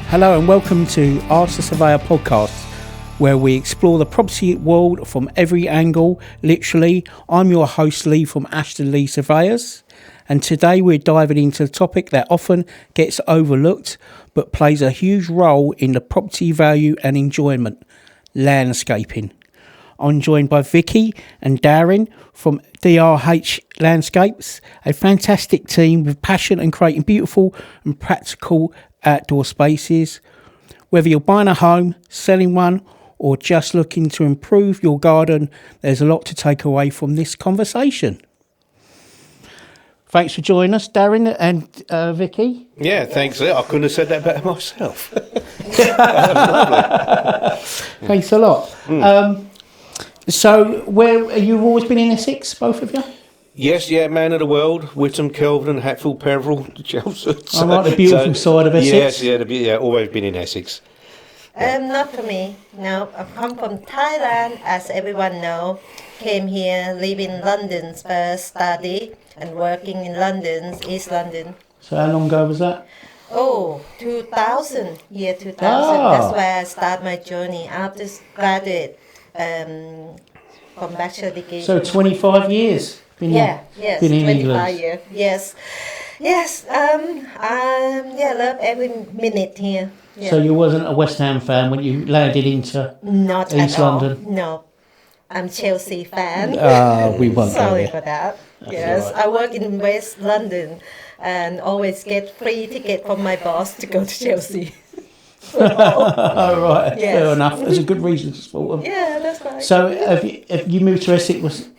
Hello and welcome to Ask the Surveyor podcast, where we explore the property world from every angle, literally. I'm your host Lee from Ashton Surveyors, and today we're diving into a topic that often gets overlooked but plays a huge role in the property value and enjoyment: landscaping. I'm joined by Vicky and Darrin from DRH Landscapes, a fantastic team with passion in creating beautiful and practical outdoor spaces. Whether you're buying a home, selling one, or just looking to improve your garden, there's a lot to take away from this conversation. Thanks for joining us, Darrin and Vicky. Yeah, thanks. I couldn't have said that better myself. Thanks a lot. So, where you've always been in Essex, both of you? Yes, yeah, man of the world, Whittam, Kelvedon, Hatfield, Peveril, Chelsea. I like the beautiful side of Essex. Yes, always been in Essex. Not for me. No, I've come from Thailand, as everyone know. Came here, live in London first, study and working in London, East London. So how long ago was that? Oh, 2000, year 2000. Ah. That's where I start my journey after graduate from bachelor degree. So 25 years. Yes, been in 25 England. years. Yes. Love every minute here. Yeah. So you wasn't a West Ham fan when you landed into Not East at all. London? No, I'm Chelsea fan. We won't go Sorry there. for that. That's Yes, all right. I work in West London and always get free ticket from my boss to go to Chelsea. Oh, right. Yes. Fair enough. There's a good reason to support them. Yeah, that's right. So have you moved to Essex? Was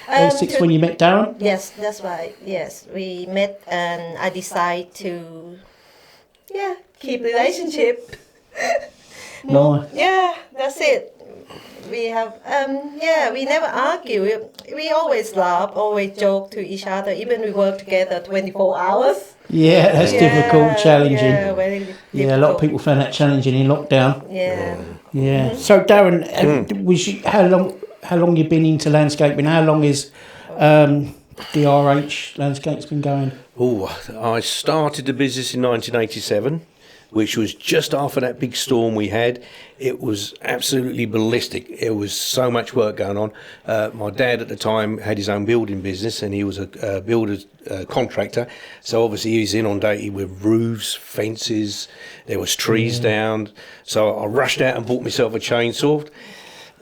Essex when you met Darrin? Yes, that's right. Yes, we met and I decided to, keep relationship. No. Yeah, that's it. We have, we never argue. We always laugh, always joke to each other. Even we work together 24 hours. Yeah, that's difficult, challenging. Yeah, very difficult. Yeah, a lot of people found that challenging in lockdown. Yeah. Yeah. So Darrin, how long you been into landscaping? How long is DRH Landscapes been going? Oh, I started the business in 1987, which was just after that big storm we had. It was absolutely ballistic. It was so much work going on. My dad at the time had his own building business, and he was a builder's contractor. So obviously he was inundated with roofs, fences. There was trees down. So I rushed out and bought myself a chainsaw.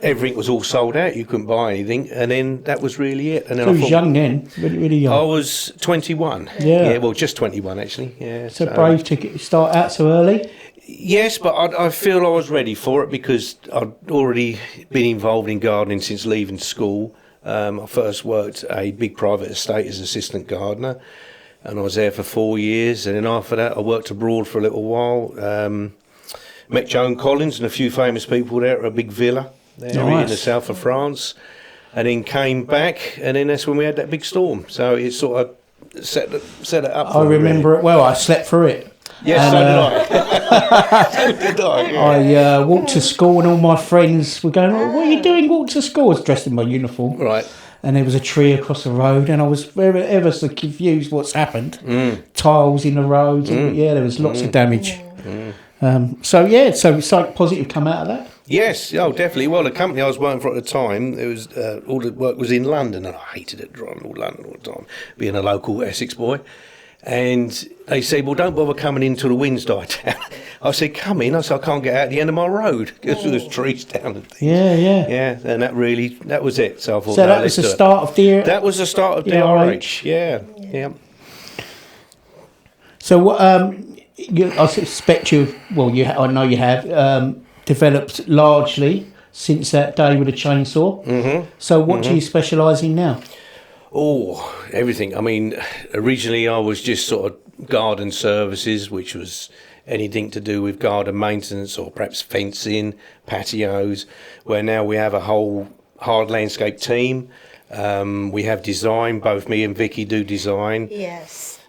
Everything was all sold out. You couldn't buy anything, and then that was really it. And then So you was young then, really young. I was 21. Yeah. Well, just 21 actually. Yeah. So brave to start out so early. Yes, but I feel I was ready for it because I'd already been involved in gardening since leaving school. I first worked a big private estate as assistant gardener, and I was there for 4 years. And then after that, I worked abroad for a little while. Met Joan Collins and a few famous people there at a big villa there in the south of France, and then came back, and then that's when we had that big storm. So it sort of set it up. I remember it well. I slept through it. Yes, so did I. So did I. Yeah. I walked to school and all my friends were going, "Oh, what are you doing? Walk to school." I was dressed in my uniform. Right. And there was a tree across the road, and I was ever so confused what's happened. Tiles in the roads, and there was lots of damage. So it's something positive come out of that. Yes, definitely. Well, the company I was working for at the time, it was all the work was in London, and I hated it driving all London all the time, being a local Essex boy. And they said, "Well, don't bother coming in till the winds die down." I said, "Come in." I said, "I can't get out the end of my road because there was trees down and things." Yeah, and that was it. So I thought, So that was the start of That was the start of DRH. Yeah. So I suspect I know you have developed largely since that day with a chainsaw. Mm-hmm. So what do you specialise in now? Oh, everything. I mean, originally I was just sort of garden services, which was anything to do with garden maintenance or perhaps fencing, patios, where now we have a whole hard landscape team. We have design, both me and Vicky do design. Yes.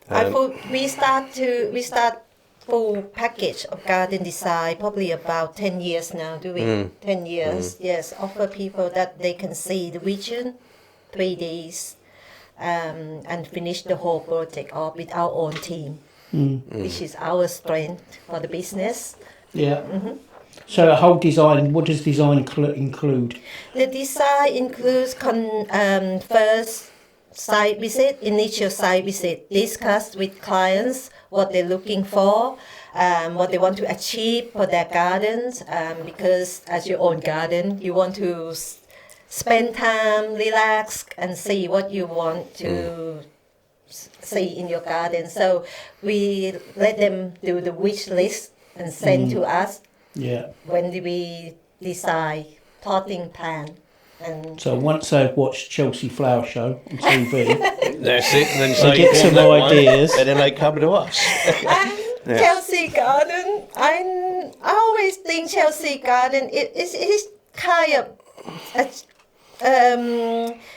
We start full package of garden design probably about 10 years now, doing 10 years. Yes, offer people that they can see the vision, 3Ds, and finish the whole project off with our own team. which is our strength for the business. Yeah. So the whole design, what does design include? The design includes first site visit, initial site visit, discuss with clients what they're looking for, what they want to achieve for their gardens, because as your own garden, you want to spend time, relax, and see what you want to see in your garden. So we let them do the wish list and send to us when we decide potting plan. And so once they've watched Chelsea Flower Show on TV, that's it. And then they get some ideas, and then they come to us. Chelsea Garden, I always think Chelsea Garden it is kind of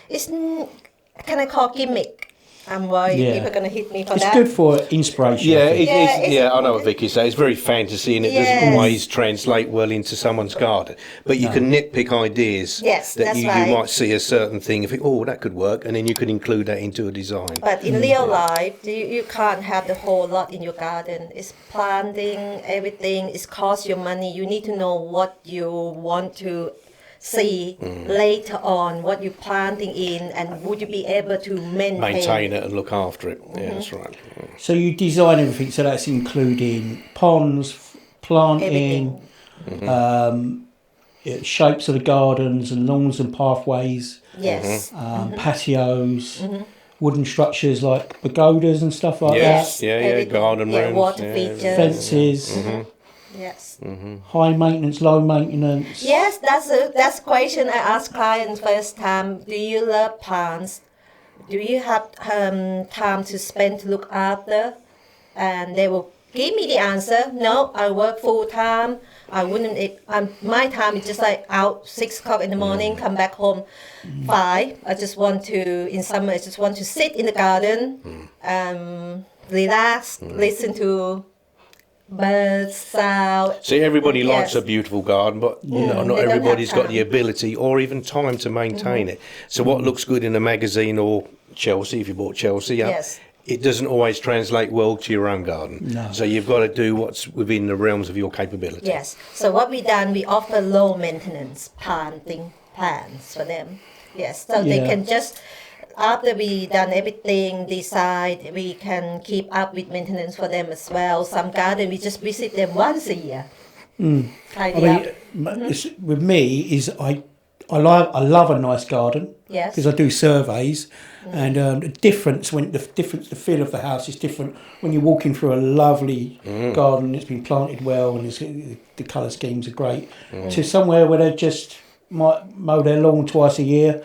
it's can I call gimmick. I'm worried people are going to hit me for that. It's good for inspiration. I know what Vicky says. It's very fantasy and it doesn't always translate well into someone's garden. But you can nitpick ideas that you might see a certain thing and think, oh, that could work, and then you could include that into a design. But in real life, you can't have the whole lot in your garden. It's planting, everything. It costs you money. You need to know what you want to see later on, what you're planting in, and would you be able to maintain it and look after it. Yeah, that's right. So you design everything, so that's including ponds, planting, shapes of the gardens and lawns and pathways, patios, wooden structures like pagodas and stuff like that. Garden rooms, water features, fences. Yes. High maintenance, low maintenance. Yes, that's a question I ask clients first time. Do you love plants? Do you have time to spend to look after? And they will give me the answer. No, I work full time. I wouldn't. My time is just like out 6 o'clock in the morning, come back home 5. I just want to in summer. I just want to sit in the garden, relax, listen to birds sound. See, everybody likes a beautiful garden, but not everybody's got the ability or even time to maintain it. So what looks good in a magazine or Chelsea, if you bought Chelsea, it doesn't always translate well to your own garden. No. So you've got to do what's within the realms of your capability. Yes. So what we done, we offer low maintenance planting plans for them. Yes. So they can just, after we done everything, decide, we can keep up with maintenance for them as well. Some garden, we just visit them once a year. With me, is I love a nice garden. Yes. Because I do surveys, and the the feel of the house is different when you're walking through a lovely garden that's been planted well and the colour schemes are great, to somewhere where they just might mow their lawn twice a year,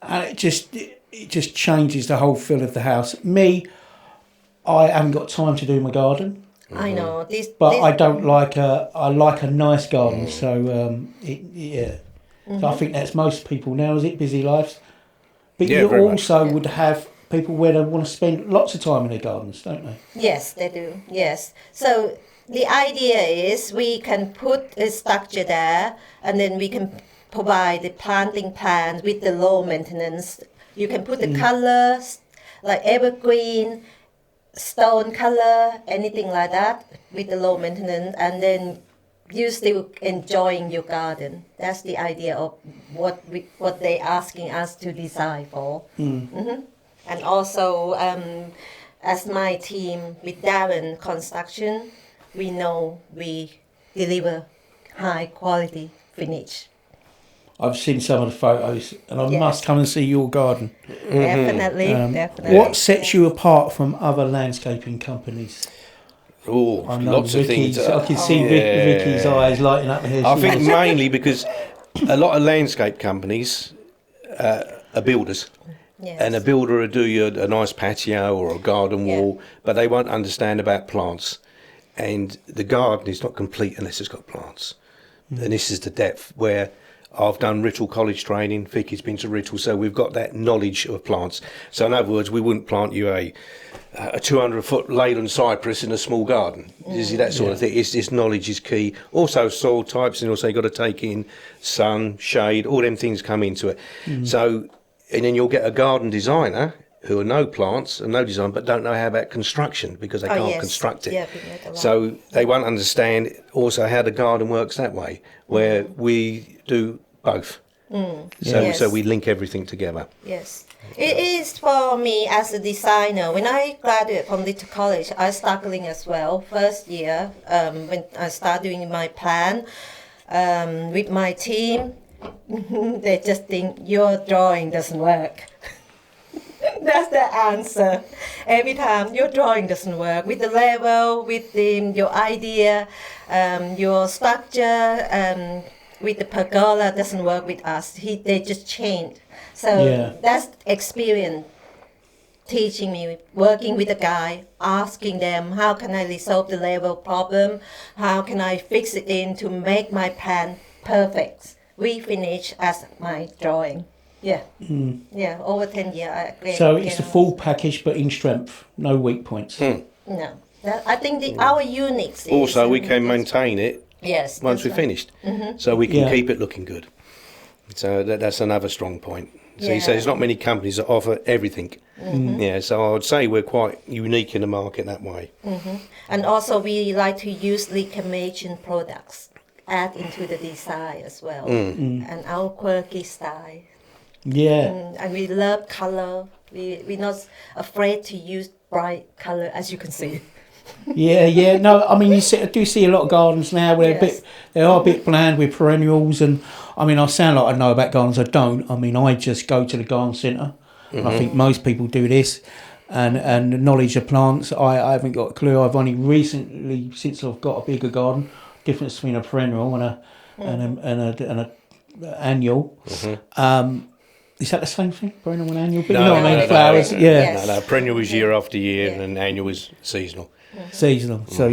and it just changes the whole feel of the house. Me, I haven't got time to do my garden. I know I don't like I like a nice garden. So So I think that's most people now, is it? Busy lives. But you also would have people where they want to spend lots of time in their gardens, don't they? Yes, they do. Yes. So the idea is we can put a structure there, and then we can provide the planting plans with the low maintenance. You can put the colours like evergreen, stone colour, anything like that with the low maintenance, and then you still enjoying your garden. That's the idea of what they asking us to design for. And also, as my team with Darrin Construction, we know we deliver high quality finish. I've seen some of the photos, and I must come and see your garden. Definitely, definitely. What sets you apart from other landscaping companies? Oh, lots of things. I can see Vicky's eyes lighting up here. I think mainly because a lot of landscape companies are builders. Yes. And a builder will do you a nice patio or a garden wall, but they won't understand about plants. And the garden is not complete unless it's got plants. And this is the depth where I've done Rittle College training. Vicky's been to Rittle, so we've got that knowledge of plants. So in other words, we wouldn't plant you a 200-foot Leyland cypress in a small garden. You see, that sort of thing. This knowledge is key. Also soil types, and also you've got to take in sun, shade, all them things come into it. So, and then you'll get a garden designer who know plants and know design, but don't know how about construction because they can't construct it. Yeah, we met a lot. So they won't understand also how the garden works that way, where we do both. So we link everything together. Yes. It is for me as a designer. When I graduated from little college, I was struggling as well. First year, when I started doing my plan with my team, they just think your drawing doesn't work. That's the answer. Every time your drawing doesn't work with the level, with your idea, your structure, with the pergola doesn't work with us. They just change. So that's experience teaching me, working with a guy, asking them how can I resolve the level problem, how can I fix it in to make my plan perfect, refinish as my drawing. Yeah, over 10 years. So it's the full package, but in strength, no weak points. No, I think our units. Also, we can maintain it Yes. once we're finished, so we can keep it looking good. So that's another strong point. So you say there's not many companies that offer everything. Yeah, so I would say we're quite unique in the market that way. And also we like to use reclamation products, add into the design as well, and our quirky style. Yeah. And we love color. We're not afraid to use bright color, as you can see. Yeah. No, I mean, I do see a lot of gardens now where they are a bit bland with perennials, and I mean, I sound like I know about gardens. I don't. I mean, I just go to the garden centre. And I think most people do this, and the knowledge of plants. I haven't got a clue. I've only recently, since I've got a bigger garden, difference between a perennial and a annual. Is that the same thing, perennial and annual? But you know what I mean, flowers. Yeah. No, perennial is year after year, and annual is seasonal. Seasonal. So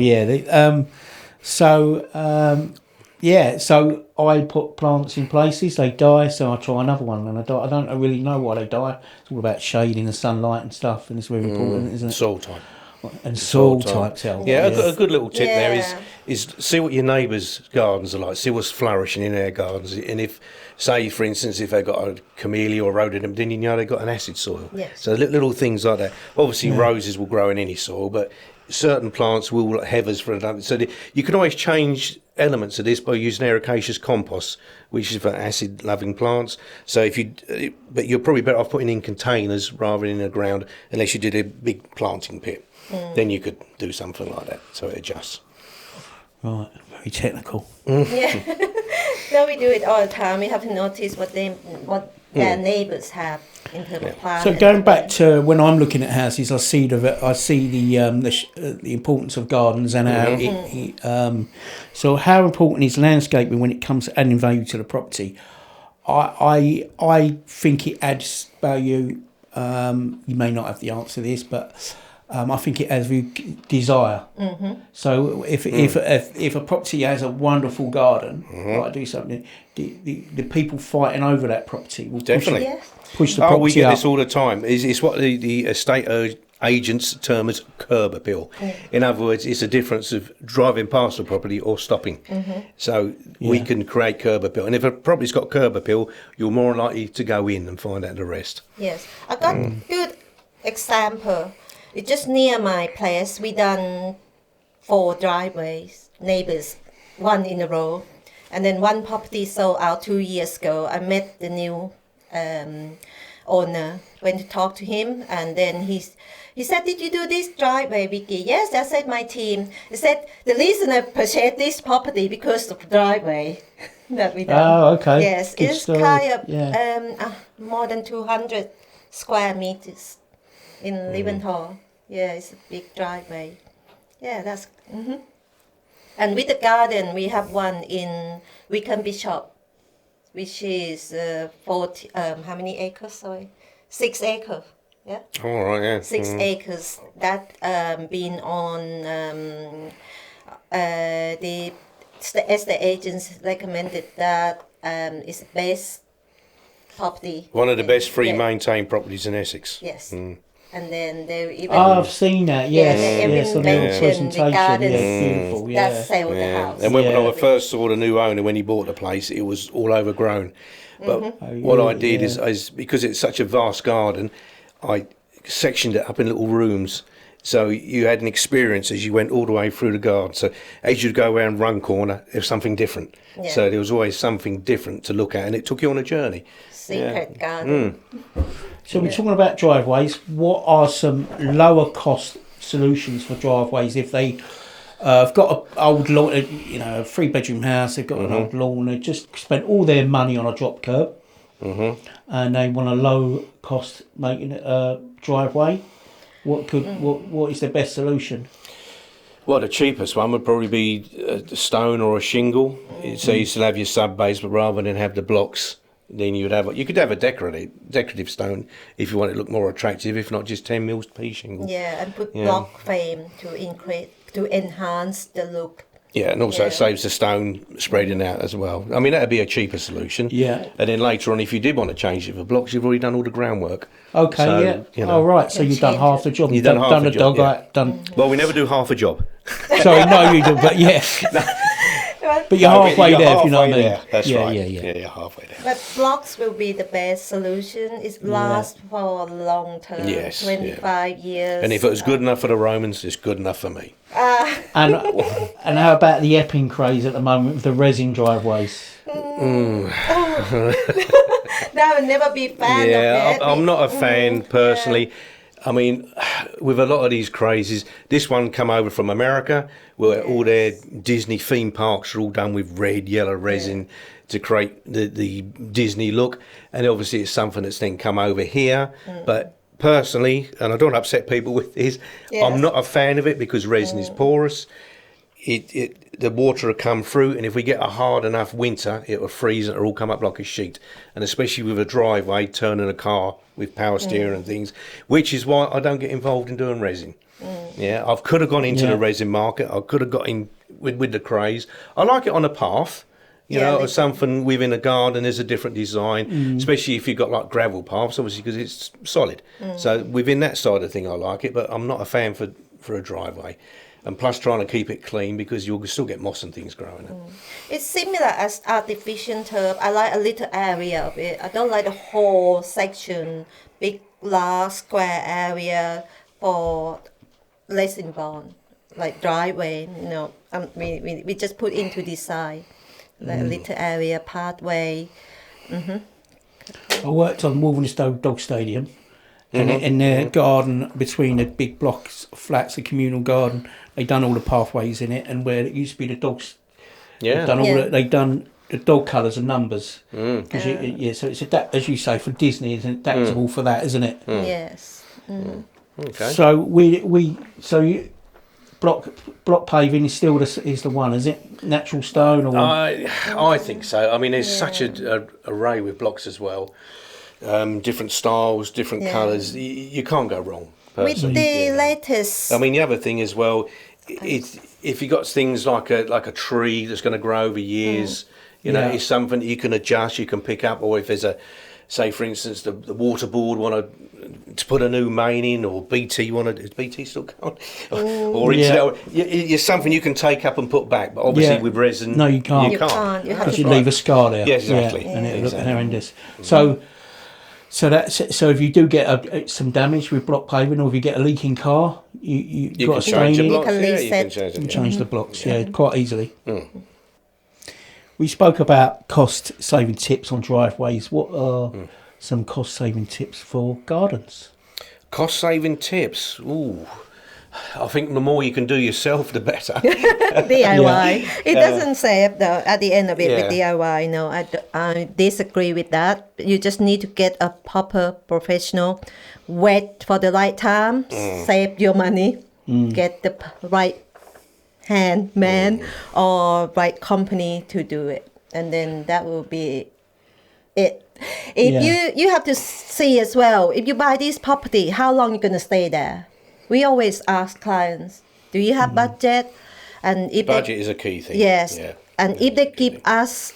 so I put plants in places, they die, so I try another one, and I don't really know why they die. It's all about shading and sunlight and stuff, and it's really important, isn't it? Soil type. And soil types help. Yeah, a good little tip there is see what your neighbours' gardens are like, see what's flourishing in their gardens, and if, say, for instance, if they've got a camellia or rhododendron, then you know they've got an acid soil. Yes. So little things like that. Obviously, roses will grow in any soil, but certain plants will, heathers for another. So you can always change elements of this by using ericaceous compost, which is for acid-loving plants. So but you're probably better off putting in containers rather than in the ground, unless you did a big planting pit. Then you could do something like that, so it adjusts. Right, very technical. Yeah. No, we do it all the time. We have to notice what their neighbours have in terms of plants. So going back to when I'm looking at houses, I see the importance of gardens and how so how important is landscaping when it comes to adding value to the property? I think it adds value. You may not have the answer to this, but I think it adds desire. So if a property has a wonderful garden, like do something, the people fighting over that property will Definitely. push the property up. We get this all the time. It's what the estate agents term as curb appeal. In other words, it's a difference of driving past the property or stopping. So we can create curb appeal. And if a property's got curb appeal, you're more likely to go in and find out the rest. Yes. I got good example. It's just near my place. We done 4 driveways, neighbors, one in a row. And then one property sold out 2 years ago. I met the new owner, went to talk to him, and then he said, "Did you do this driveway, Vicky?" "Yes, I said my team." He said, "The reason I purchased this property because of the driveway that we done." Oh, okay. Yes, Good it's story. kind of more than 200 square meters in Leventhal. Yeah, it's a big driveway. Yeah, that's. And with the garden, we have one in Wickham Bishop, which is 40. How many acres? Sorry, 6 acres. Yeah. All right. Yeah. 6 acres. That been on the estate agents recommended that is best property. One of the best free maintained properties in Essex. Yes. And then they even. I've seen that. Yes, yes, on the presentation. Beautiful. Yeah. That sell the house. And when I first saw the new owner when he bought the place, it was all overgrown. But what I did is because it's such a vast garden, sectioned it up in little rooms. So you had an experience as you went all the way through the garden. So as you'd go around one corner, there was something different. Yeah. So there was always something different to look at, and it took you on a journey. Secret garden. So we're talking about driveways. What are some lower cost solutions for driveways if they have got an old lawn, a 3-bedroom house, they've got an old lawn, they just spent all their money on a drop curb, and they want a low cost making a driveway. What is the best solution? Well, the cheapest one would probably be a stone or a shingle. So you still have your sub base, but rather than have the blocks, then you could have a decorative stone if you want it to look more attractive. If not, just 10 mils pea shingle. Yeah, and put block frame to enhance the look. Yeah, and also it saves the stone spreading out as well. I mean, that would be a cheaper solution. Yeah. And then later on, if you did want to change it for blocks, you've already done all the groundwork. Okay, So, yeah. Oh, right, so you've done half the job. You've done half the the dog job, out, done... Well, we never do half a job. Sorry, no, you do, but yeah. But you're halfway there, if you know what I mean. That's right. Yeah. You're halfway there. But blocks will be the best solution. It lasts for a long term, Yes, 25 years. And if it was good enough for the Romans, it's good enough for me. And how about the Epping craze at the moment with the resin driveways? That would never be a fan of it. I'm not a fan personally. I mean, with a lot of these crazes, this one come over from America, where all their Disney theme parks are all done with red, yellow resin to create the Disney look. And obviously it's something that's then come over here. But personally, and I don't upset people with this, I'm not a fan of it because resin is porous. The water will come through, and if we get a hard enough winter, it will freeze and it'll all come up like a sheet. And especially with a driveway, turning a car with power steering and things, which is why I don't get involved in doing resin. Yeah, I could have gone into the resin market. I could have got in with the craze. I like it on a path, or something within a garden. There's a different design, especially if you've got like gravel paths, obviously, because it's solid. So within that side of the thing, I like it, but I'm not a fan for a driveway. And plus trying to keep it clean because you'll still get moss and things growing up. It's similar as artificial turf. I like a little area of it. I don't like the whole section, big, large, square area for resin bond, like driveway. We just put into design, like a little area, pathway. I worked on Walthamstow Dog Stadium. And in their garden, between the big blocks of flats, the communal garden, they done all the pathways in it, and where it used to be the dogs, they done the dog colours and numbers. So it's as you say, for Disney, it's adaptable for that, isn't it? Yes. Okay. So block paving is still the one, is it? Natural stone or? I think so. I mean, there's such an array with blocks as well. Different styles, different colours. You can't go wrong. With the latest. I mean, the other thing as well, if you got things like a tree that's going to grow over years, it's something that you can adjust, you can pick up. Or if there's say for instance, the water board want to put a new main in, or BT is BT still going? Or it's something you can take up and put back. But obviously with resin, no, you can't. You can't. Because you leave a scar there. Yeah, exactly. And it looks horrendous. So if you do get some damage with block paving, or if you get a leaking car, you got a stain in it. You can change the blocks, quite easily. We spoke about cost saving tips on driveways. What are some cost saving tips for gardens? Cost saving tips. Ooh. I think the more you can do yourself, the better. DIY. It doesn't save though. At the end of it, with DIY, no, I disagree with that. You just need to get a proper professional, wait for the right time, save your money, get the right man or right company to do it, and then that will be it. If you have to see as well, if you buy this property, how long you gonna stay there? We always ask clients, do you have budget? And if budget is a key thing. Yes. Yeah. And if they give us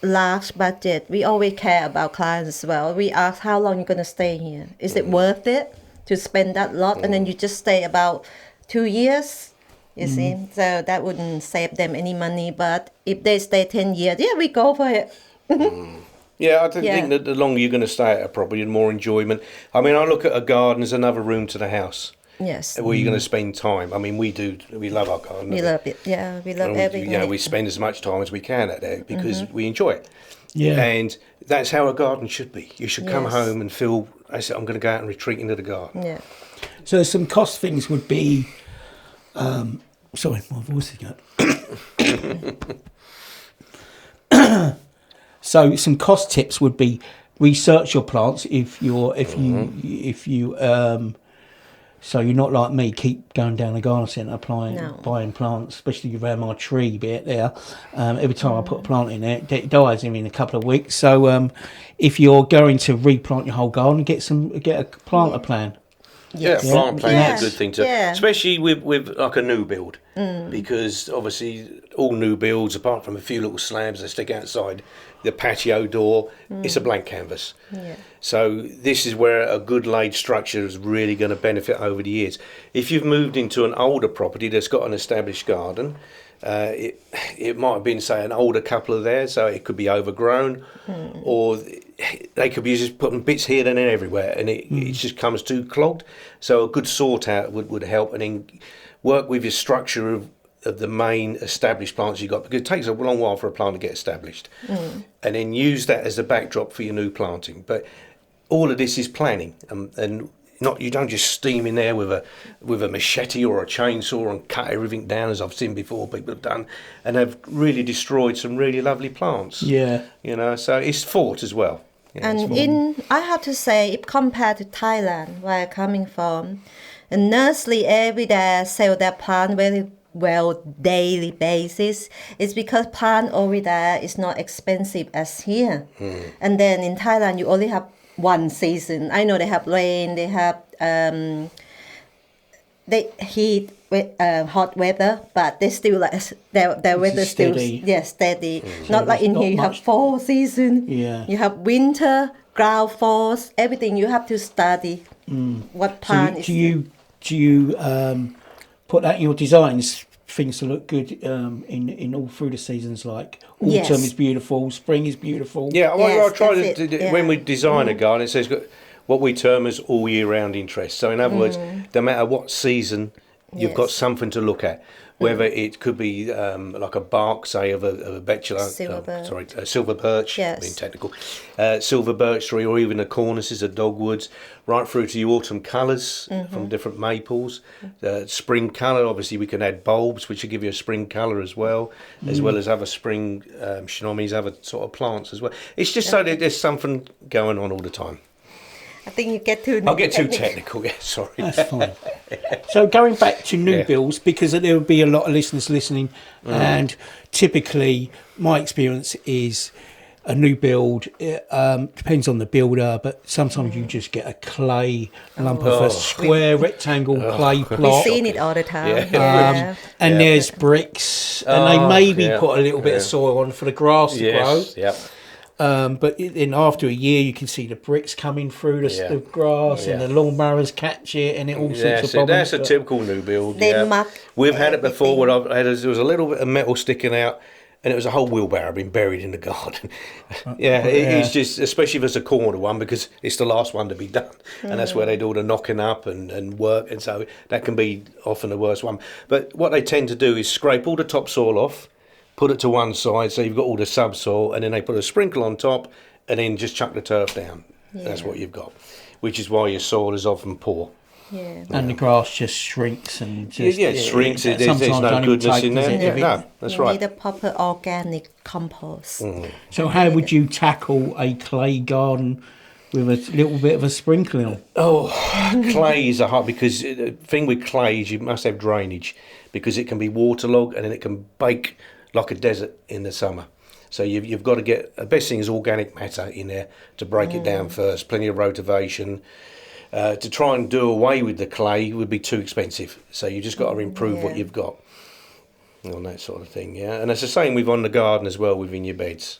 large budget, we always care about clients as well. We ask how long you're going to stay here. Is it worth it to spend that lot? And then you just stay about 2 years, you see? So that wouldn't save them any money. But if they stay 10 years, we go for it. Yeah, I think that the longer you're going to stay at a property, the more enjoyment. I mean, I look at a garden as another room to the house. Yes. Where you're going to spend time. I mean, we love our garden. We love it. Yeah, we love everything. You know, we spend as much time as we can at there because we enjoy it. Yeah. And that's how a garden should be. You should come home and feel, I said, I'm going to go out and retreat into the garden. Yeah. So some cost things would be, sorry, my voice is going. So some cost tips would be research your plants if you so you're not like me, keep going down the garden centre buying plants, especially around my tree bit there. Every time I put a plant in there, it dies in a couple of weeks. So if you're going to replant your whole garden, get a planter plan. Yeah, plant plan is a good thing to, especially with like a new build, because obviously all new builds, apart from a few little slabs that stick outside the patio door, it's a blank canvas. Yeah. So this is where a good laid structure is really going to benefit over the years. If you've moved into an older property that's got an established garden, it might have been, say, an older couple of there, so it could be overgrown, or they could be just putting bits here and there everywhere, and it just comes too clogged. So a good sort out would help, and then work with your structure of the main established plants you've got, because it takes a long while for a plant to get established, and then use that as a backdrop for your new planting. But all of this is planning, and not, you don't just steam in there with a machete or a chainsaw and cut everything down, as I've seen before people have done, and have really destroyed some really lovely plants. Yeah, you know, so it's thought as well. You know, and I have to say, if compared to Thailand, where I'm coming from, a nursery every day sell their plant very well daily basis. It's because plant over there is not expensive as here. And then in Thailand, you only have one season. I know they have rain, they have heat, hot weather, but they still like their weather steady. still steady. Not like in here you have 4 seasons. Yeah. You have winter, ground falls, everything. You have to study what plant is. Do you put that in your designs, things to look good in all through the seasons, like autumn is beautiful, spring is beautiful? Yeah, I try to when we design a garden, it says what we term as all year round interest. So in other words, no matter what season, you've got something to look at. Whether it could be like a bark, say, of a betula, a silver birch, being technical, silver birch tree, or even the cornices of dogwoods, right through to the autumn colours from different maples. Spring colour, obviously we can add bulbs, which will give you a spring colour as well as other spring shinomis, other sort of plants as well. It's just so that there's something going on all the time. I think you get too... I'll get too technical, sorry. That's fine. So going back to new builds, because there will be a lot of listeners listening, and typically my experience is a new build, depends on the builder, but sometimes you just get a clay lump of a square rectangle clay plot. We've seen it all the time. And there's bricks, and they maybe put a little bit of soil on for the grass to grow. Yep. But then after a year, you can see the bricks coming through the grass, and the lawnmowers catch it, and it all sorts of problems. That's a typical new build. They We've had it before where there was a little bit of metal sticking out, and it was a whole wheelbarrow being buried in the garden. It's just, especially if it's a corner one, because it's the last one to be done, and that's where they do all the knocking up and work, and so that can be often the worst one. But what they tend to do is scrape all the topsoil off, put it to one side, so you've got all the subsoil, and then they put a sprinkle on top, and then just chuck the turf down. That's what you've got, which is why your soil is often poor. And the grass just shrinks and just... it shrinks. There's no goodness in there. No, that's right. You need a proper organic compost. So how would you tackle a clay garden with a little bit of a sprinkling on? Clay is a hard, because the thing with clay is you must have drainage, because it can be waterlogged and then it can bake like a desert in the summer. So you've got to get, the best thing is organic matter in there to break it down first, plenty of rotivation. To try and do away with the clay would be too expensive. So you just got to improve what you've got on that sort of thing, And it's the same with on the garden as well, within your beds,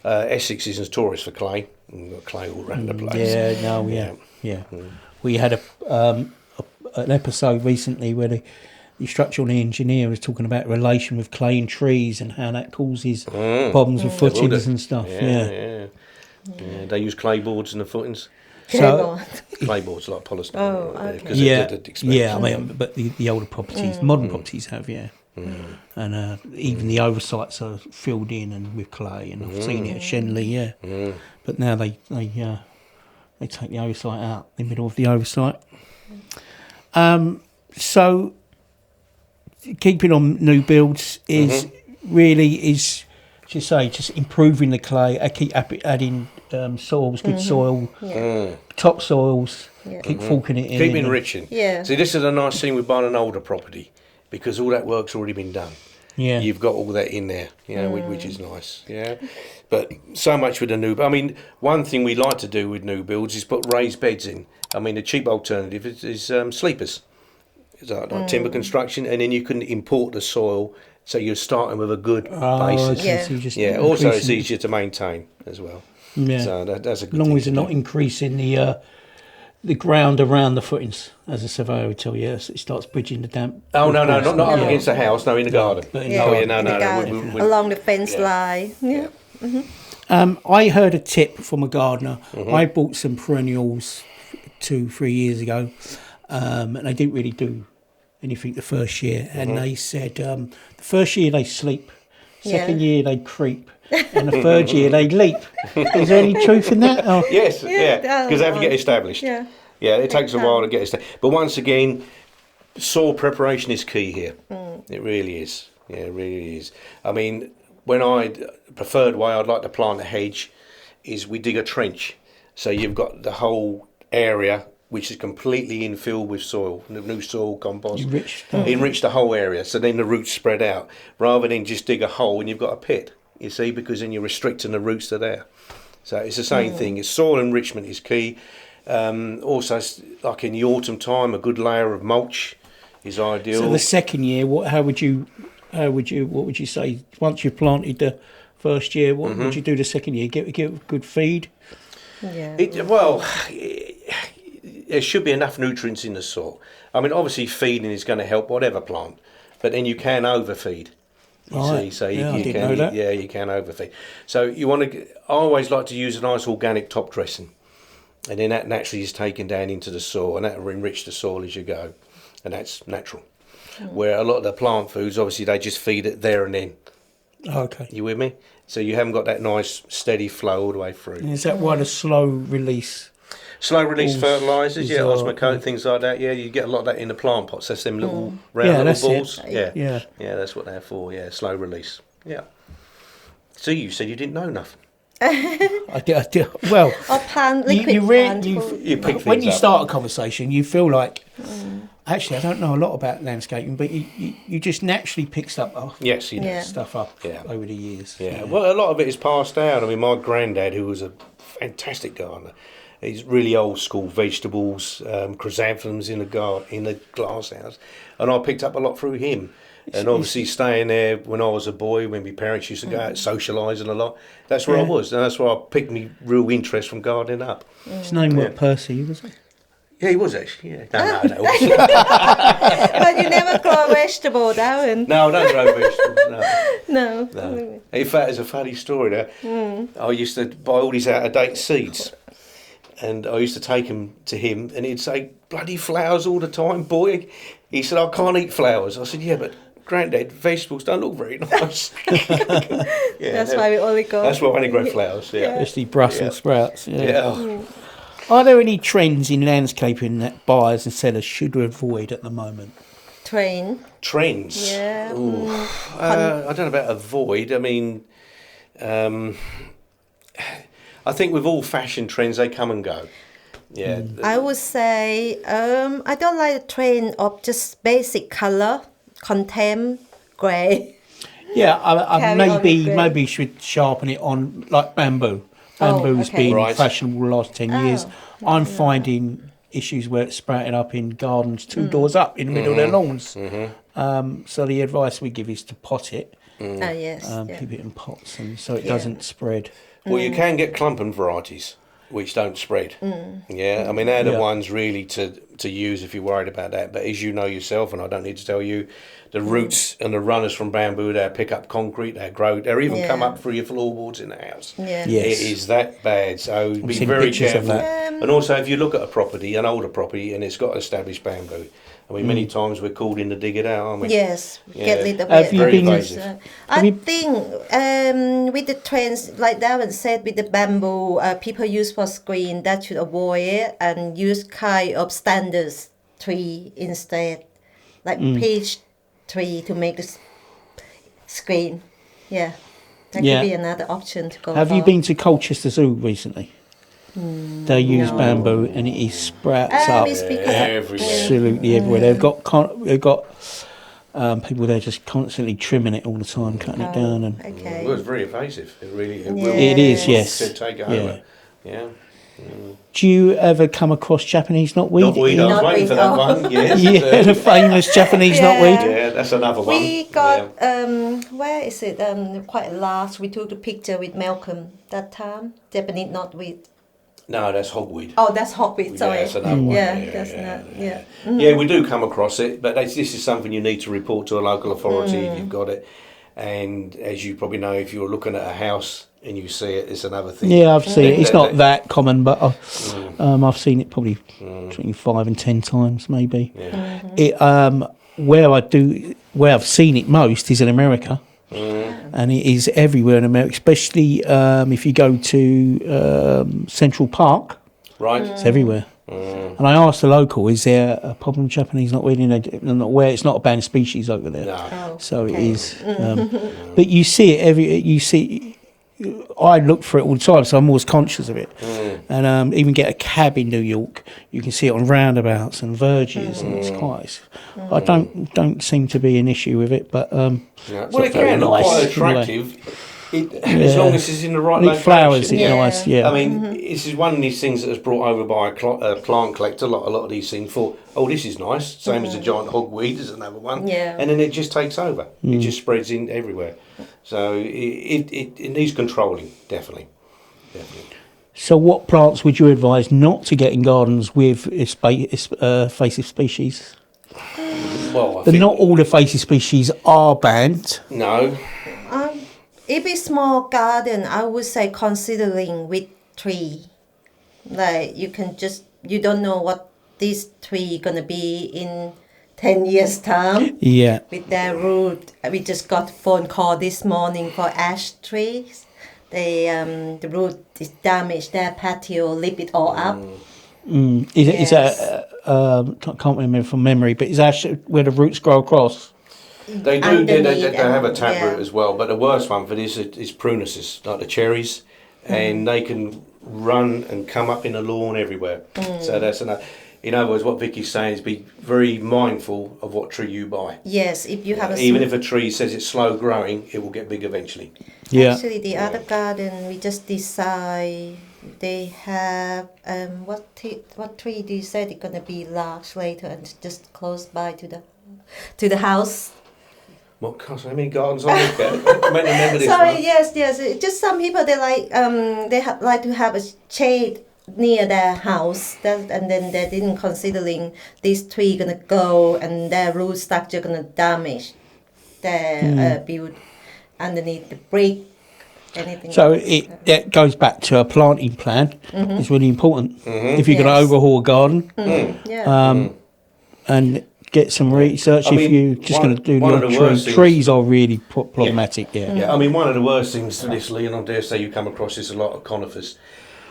Essex is notorious for clay. You've got clay all around the place. We had an episode recently where the structural engineer was talking about relation with clay and trees and how that causes problems with footings and stuff. Yeah. They use clay boards in the footings. So, Clay boards like polystyrene. Oh, okay. 'Cause I mean, but the older properties, modern properties have, and even the oversights are filled in and with clay, and I've seen it at Shenley, but now they take the oversight out, the middle of the oversight. So keeping on new builds is just improving the clay. I keep adding soils, good soil, top soils, keep forking it in. Keep enriching. Yeah. See, this is a nice thing with buying an older property, because all that work's already been done. Yeah. You've got all that in there, which is nice. Yeah. But so much with the new... I mean, one thing we like to do with new builds is put raised beds in. I mean, the cheap alternative is sleepers. It's like timber construction, and then you can import the soil, so you're starting with a good basis. Okay, so Also it's easier to maintain as well. Yeah. So that's a good as long thing as to you're not do. increasing the ground around the footings, as a surveyor would tell you, it starts bridging the damp. Oh, no, not up against the house, no, in the garden. But in the garden. In the garden, along the fence line. Yeah. I heard a tip from a gardener. I bought some perennials 2-3 years ago, and they didn't really do anything the first year. And they said the first year they sleep, second year they creep, and the third year they leap. Is there any truth in that? Or? Yes, because they have to get established. Yeah. Yeah, it takes a while to get established. But once again, soil preparation is key here. It really is. Yeah, it really is. I mean, preferred way I'd like to plant a hedge is we dig a trench. So you've got the whole area which is completely infilled with soil, new soil, compost. Enrich the whole area, so then the roots spread out, rather than just dig a hole and you've got a pit, you see, because then you're restricting the roots to there. So it's the same thing. Soil enrichment is key. Also, like in the autumn time, a good layer of mulch is ideal. So the second year, what would you say? Once you've planted the first year, what would you do the second year? Give good feed? Yeah. There should be enough nutrients in the soil. I mean, obviously feeding is going to help whatever plant, but then you can overfeed. Right. See, so I you didn't can, know that. you can overfeed. So you want to. I always like to use a nice organic top dressing, and then that naturally is taken down into the soil, and that will enrich the soil as you go, and that's natural. Where a lot of the plant foods, obviously, they just feed it there and then. Okay. You with me? So you haven't got that nice steady flow all the way through. Is that why the slow release? Slow release Balls, fertilisers, osmocote, things like that. Yeah, you get a lot of that in the plant pots. That's them little round little balls. Yeah, that's what they're for. Yeah, slow release. Yeah. So you said you didn't know nothing. I did. Well, Or plant liquid plant food. You pick things when you up. start a conversation, you feel like, actually, I don't know a lot about landscaping, but you just naturally pick stuff up. Yes, you do. Stuff up over the years. Yeah. Well, a lot of it is passed down. I mean, my granddad, who was a fantastic gardener, he's really old school vegetables, chrysanthemums in the glass house, and I picked up a lot through him. And obviously staying there when I was a boy, when my parents used to go out socialising a lot, that's where I was, and that's where I picked me real interest from gardening up. His name was Percy, was it? Yeah, he was actually. Yeah. No. But you never grow a vegetable, Darrin. No, I don't grow vegetables. No. No. In fact, it's a funny story there. I used to buy all these out-of-date seeds, and I used to take them to him, and he'd say, "Bloody flowers all the time, boy." He said, "I can't eat flowers." I said, "Yeah, but Granddad, vegetables don't look very nice." That's why we only go. That's why we only grow flowers. Yeah. Especially Brussels sprouts. Yeah. Are there any trends in landscaping that buyers and sellers should avoid at the moment? Trends. Yeah. I don't know about avoid. I mean, I think with all fashion trends, they come and go. Yeah. I would say I don't like the trend of just basic colour, contempt, grey. Yeah, I Carry on maybe should sharpen it on like bamboo. Bamboo's been fashionable the last 10 years. I'm finding issues where it's sprouting up in gardens 2 doors up in the middle of their lawns. So the advice we give is to pot it. Yes. Keep it in pots, and so it doesn't spread. Well, you can get clumping varieties. which don't spread. Yeah, I mean, they're the Yeah. ones really to use if you're worried about that. But as you know yourself, and I don't need to tell you, the roots and the runners from bamboo, they pick up concrete, they grow, they even come up through your floorboards in the house. Yeah. Yes. It is that bad, so be seen very pictures of careful. that. And also, if you look at a property, an older property, and it's got established bamboo, I mean, many times we're called in to dig it out, aren't we? Yes, Yeah. get rid of Have it. you Very been- invasive. I think with the trends, like Darrin said, with the bamboo, people use for screen, that should avoid it and use kind of standard tree instead, like peach tree to make the screen. Yeah, that Yeah. could be another option to go Have for. you been to Colchester Zoo recently? They use bamboo and it is sprouts up it's because Everywhere. absolutely everywhere. They've got people there just constantly trimming it all the time, cutting it down, and okay. Well, it's very invasive. It really it Yeah. will. it is, yes. To take it Yeah. over. Yeah. Do you ever come across Japanese knotweed? Knotweed, I was Knotweed, waiting for that oh. one. Yes. Yeah, the famous Japanese Yeah. knotweed. Yeah, that's another one. We got Yeah. where is it? Quite large. We took the picture with Malcolm that time. Japanese knotweed. No, that's hogweed. Oh, that's hogweed. Sorry. Yeah, that's another one. Yeah, that's not. Yeah. Yeah, we do come across it, but this is something you need to report to a local authority if you've got it. And as you probably know, if you're looking at a house and you see it, it's another thing. Yeah, I've seen it. It's not That- that common, but I've seen it probably between 5 and 10 times, maybe. Yeah. It where I've seen it most is in America, and it is everywhere in America, especially if you go to Central Park. Right. It's everywhere. And I asked the local, is there a problem with Japanese knotweed? And they're not aware. It's not a banned species over there. No. Oh, So okay. it is. But you see it I look for it all the time, so I'm always conscious of it. And even get a cab in New York, you can see it on roundabouts and verges, and it's quite. I don't seem to be an issue with it, but Yeah. Well, it very can look nice quite in a way. attractive, as long as it's in the right and it location. flowers it Yeah. nice. Yeah, I mean, this is one of these things that was brought over by a plant collector. Like a lot of these things, thought, "Oh, this is nice." Same as the giant hogweed is another one. Yeah. And then it just takes over. It just spreads in everywhere. So it needs controlling, definitely. So, what plants would you advise not to get in gardens with invasive species? Well, I But think, not all invasive species are banned. no. If it's small garden, I would say considering with tree. Like you don't know what this tree gonna be in 10 years time Yeah, with their root. We just got a phone call this morning for ash trees. The root is damaged. Their patio lip it all up. is that can't remember from memory, but is that where the roots grow across? They do. Underneath They have a and- taproot yeah. as well, but the worst one for this is prunuses, like the cherries, and they can run and come up in the lawn everywhere. So that's another. In other words, what Vicky's saying is be very mindful of what tree you buy. Yes, if you have a Even if a tree says it's slow growing, it will get big eventually. Yeah, Actually, the other garden we just decide they have what tree do you say they're gonna be large later and just close by to the house. What? Gosh, how many gardens I look at? I meant to remember this Sorry, one. yes. Just some people they like like to have a shade near their house, and then they didn't considering this tree gonna go and their root structure gonna damage their build underneath the brick, anything. so that goes back to a planting plan. It's really important if you're going to Yes. overhaul a garden yeah. and get some research. I If mean, you're just one- going to do one of the the odd worst tree, things- trees are really problematic. Yeah. Yeah, I mean, one of the worst things to this, Lee, and I dare say you come across this a lot of conifers.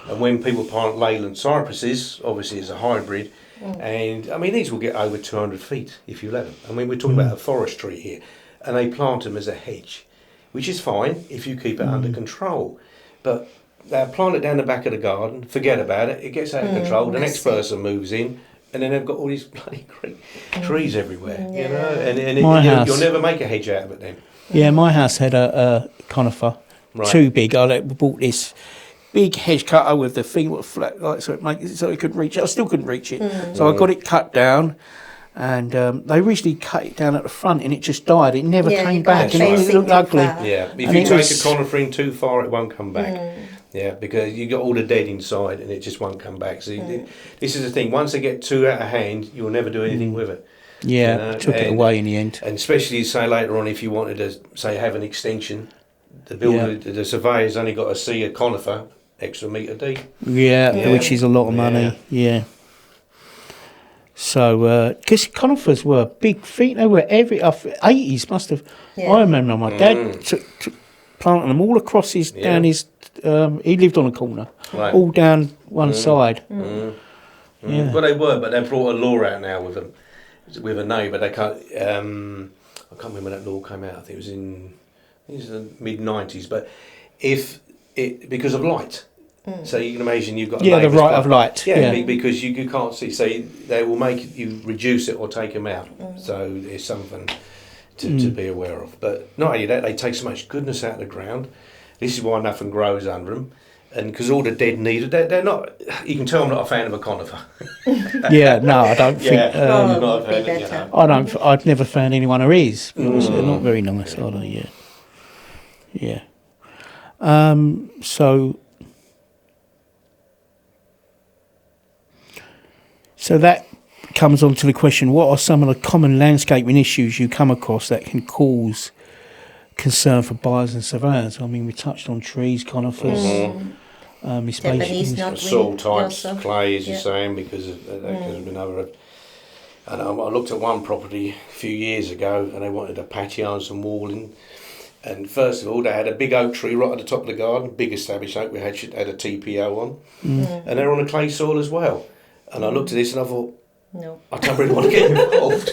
And when people plant Leyland cypresses, obviously it's a hybrid, and I mean, these will get over 200 feet if you let them. I mean, we're talking about a forest tree here, and they plant them as a hedge, which is fine if you keep it under control. But they plant it down the back of the garden, forget about it, it gets out of control, the next person moves in, and then they've got all these bloody trees everywhere, you know, and My house. you'll never make a hedge out of it then. Yeah, my house had a conifer, Right. too big. I bought this big hedge cutter with the thing flat, like so it could reach it. I still couldn't reach it, so I got it cut down, And they originally cut it down at the front, and it just died. It never Yeah, came you back, can't and face it looked it too ugly. far. Yeah, if And you it take was- a conifer in too far, it won't come back. Yeah, because you got all the dead inside, and it just won't come back. So this is the thing. Once they get too out of hand, you'll never do anything with it. Yeah, You know, took it and- away in the end. And especially, say later on, if you wanted to say have an extension, the builder, the surveyor's only got to see a conifer extra metre deep. Yeah, which is a lot of money. Yeah. So, because conifers were big feet, they were 80s must have. Yeah. I remember my dad took planting them all across his down his. He lived on a corner, Right. all down one side. Yeah. Well, they were, but they brought a law out now with them, with a neighbour. They can't. I can't remember when that law came out. I think it was in the mid-90s. But if it because of light. So you can imagine you've got a The neighbour's right car. of light. Yeah, because you can't see. So they will make you reduce it or take them out. So it's something to be aware of. But not only that, they take so much goodness out of the ground. This is why nothing grows under them. And because all the dead needed, they're not. You can tell I'm not a fan of a conifer. Yeah, no, I don't think. I'm not a be fan. better. I don't. I've never found anyone who is. Because they're not very nice, are they? Yeah. So that comes on to the question: what are some of the common landscaping issues you come across that can cause concern for buyers and surveyors? I mean, we touched on trees, conifers, Japanese especially knotweed Soil types, also. clay, as you're Yeah. saying, because there's been other. And I looked at one property a few years ago, and they wanted a patio and some walling. And first of all, they had a big oak tree right at the top of the garden, big established oak. We had a TPO on, and they're on a clay soil as well. And I looked at this and I thought, No. I don't really want to get involved.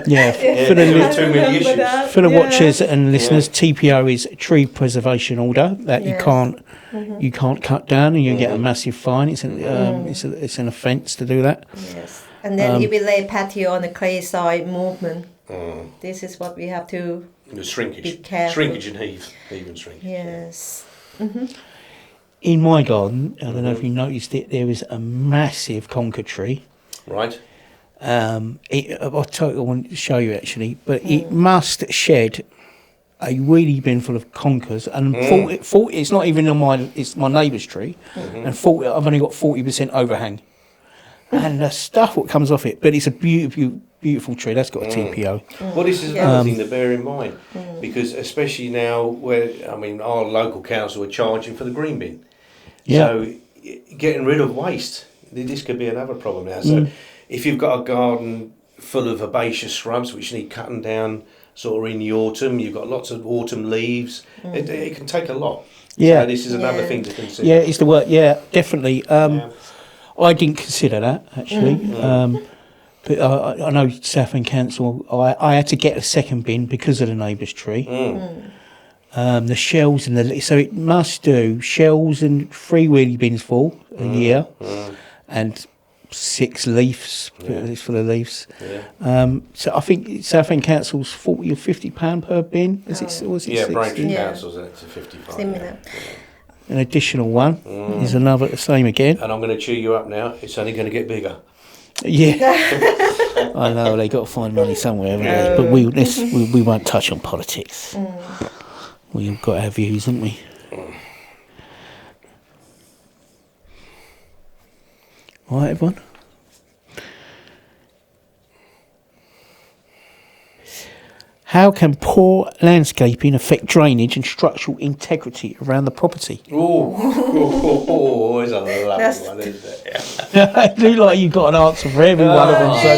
yeah. For there the was too many issues. for the watchers and listeners, TPO is tree preservation order that Yes. you can't cut down, and you get a massive fine. It's it's an offence to do that. Yes. And then if we lay patio on the clay soil movement, this is what we have to. The shrinkage, Be careful. shrinkage and heave and shrinkage. Yes. In my garden, I don't know if you noticed it, there is a massive conker tree. Right. I want to show you actually, but it must shed a wheelie bin full of conkers, and 40, it's not even it's my neighbour's tree, and 40, I've only got 40% overhang, and the stuff what comes off it, but it's a beautiful tree. That's got a TPO. Well, this is another thing to bear in mind, because especially now, where our local council are charging for the green bin. Yeah. So getting rid of waste, this could be another problem now. So if you've got a garden full of herbaceous shrubs which need cutting down sort of in the autumn, you've got lots of autumn leaves, it can take a lot. Yeah. So this is another thing to consider. Yeah, it's the work. Yeah, definitely. I didn't consider that actually. But I know Southend Council, I had to get a second bin because of the neighbour's tree. The shells and so it must do shells and 3 wheelie bins full a year, and 6 leaves for the leaves. Yeah. So I think Southend Council's £40 or £50 per bin. Is it? Or was it Yeah, 60? Braintree Yeah. Council's at 55. Similar. An additional one is another the same again. And I'm going to cheer you up now. It's only going to get bigger. Yeah, I know they got to find money somewhere, haven't they? But we won't touch on politics. We've got our views, haven't we? All right, everyone. How can poor landscaping affect drainage and structural integrity around the property? It's a lovely one, isn't it? It looks like you've got an answer for every one of them so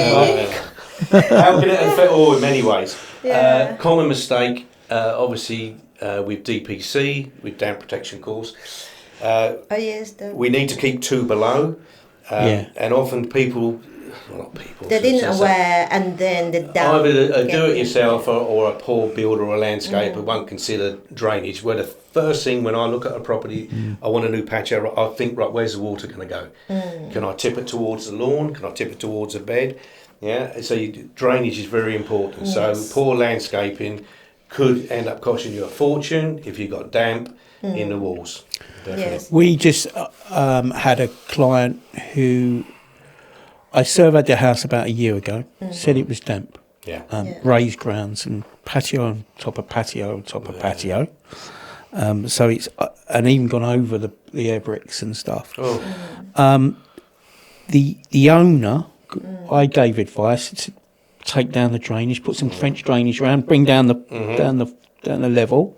far. How can it affect? In many ways. Yeah. Common mistake, obviously, with DPC, with damp protection course. Oh yes. We need to keep 2 below. And often people, They didn't aware, and then the down. either a do-it-yourself or a poor builder or a landscaper won't consider drainage. Where the first thing when I look at a property, I want a new patio, I think, right, where's the water going to go? Can I tip it towards the lawn? Can I tip it towards the bed? Yeah, so drainage is very important. Yes. So poor landscaping could end up costing you a fortune if you've got damp in the walls. Definitely. Yes. We just had a client who I surveyed the house about a year ago. Said it was damp. Yeah. Raised grounds and patio on top of patio on top of patio. So it's and even gone over the air bricks and stuff. Oh. The owner, I gave advice to take down the drainage, put some French drainage around, bring down the down the level,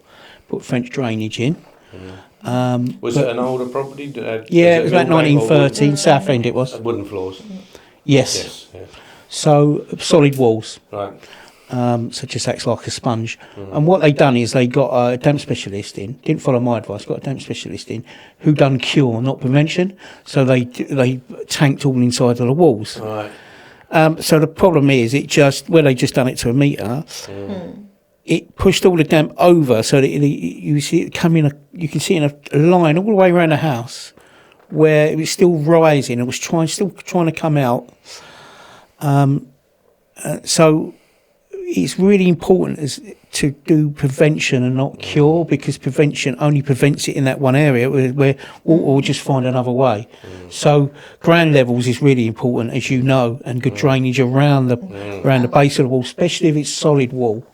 put French drainage in. Was it an older property? Yeah, it was about 1930, Southend it was. Wooden floors? Yes. Yeah. So solid walls. Right. So just acts like a sponge. And what they done is they got a damp specialist in, didn't follow my advice, got a damp specialist in, who done cure, not prevention. So they tanked all inside of the walls. Right. So the problem is, they just done it to a metre, it pushed all the damp over, so that you see it come in. You can see in a line all the way around the house, where it was still rising. It was still trying to come out. So it's really important to do prevention and not cure, because prevention only prevents it in that one area where water will just find another way. So ground levels is really important, as you know, and good drainage around the base of the wall, especially if it's solid wall.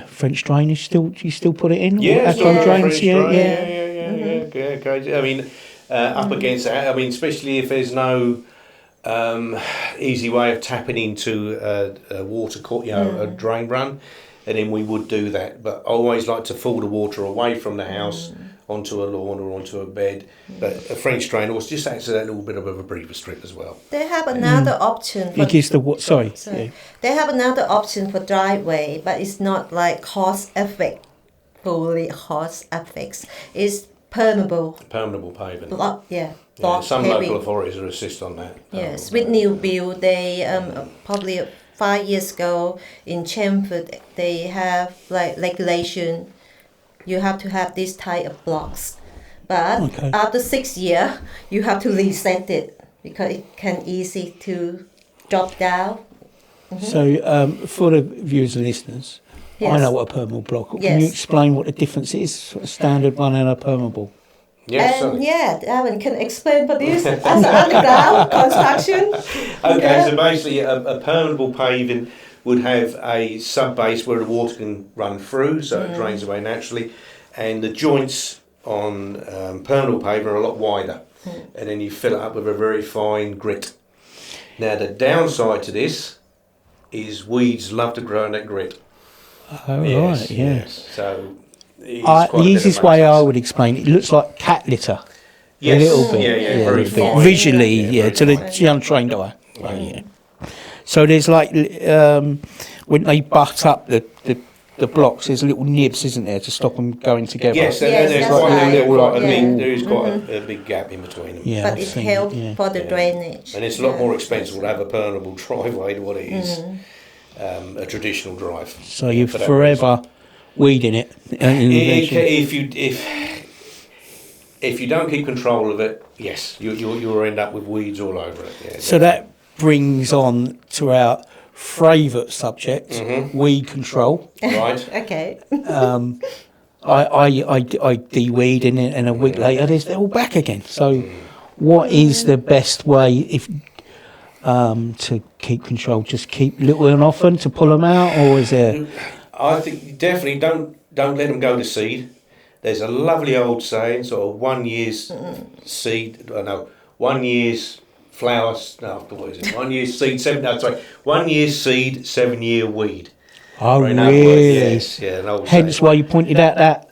French drainage. Do you still put it in? Yeah, drains. Yeah. Crazy. I mean, up against that. I mean, especially if there's no easy way of tapping into a water court, a drain run, and then we would do that. But I always like to fall the water away from the house onto a lawn or onto a bed. But a French drain also just acts as a little bit of a breather strip as well. They have another option. It gives the sorry. Yeah. They have another option for driveway, but it's not like cause effect, fully cause effects. It's permeable paving. block. Some heavy. local authorities will assist on that. Yes, with new build, they probably 5 years ago in Chelmsford, they have like regulation. You have to have this type of blocks, but after 6 years, you have to reset it because it can easy to drop down. So for the viewers and listeners, Yes. I know what a permeable block. Can Yes. you explain what the difference is, a standard one and a permeable? Yes, And Darrin can explain for this as an underground construction. Okay, so basically a permeable paving would have a sub-base where the water can run through, so it drains away naturally, and the joints on permeable paving are a lot wider, and then you fill it up with a very fine grit. Now the downside to this is weeds love to grow in that grit. Oh, right, yeah. Yes. So The easiest way I would explain it looks like cat litter. Yes. A little bit. Yeah, very fine. Visually, to the untrained eye. Yeah. So there's like, when they butt up the blocks, there's little nibs, isn't there, to stop them going together? Yes, Yes, there's that's quite right. a little, Yeah. there is quite a big gap in between them. Yeah, But I've it seen helps yeah. for the drainage. And it's a lot more expensive to have a permeable driveway than what it is a traditional drive. So you're for that forever weeding it. If you don't keep control of it, yes, you'll end up with weeds all over it. Yeah, So that brings on to our favourite subject, weed control. right. Okay. I de-weed and a week later they're all back again. So what is the best way to keep control? Just keep little and often to pull them out, or is there? I think definitely don't let them go to seed. There's a lovely old saying, sort of 1 year's seed. 1 year's flowers. No, what is it? 1 year's seed, 1 year's seed, 7 year weed. Oh, Very really? Yes, yeah. An old Hence saying. why you pointed out that.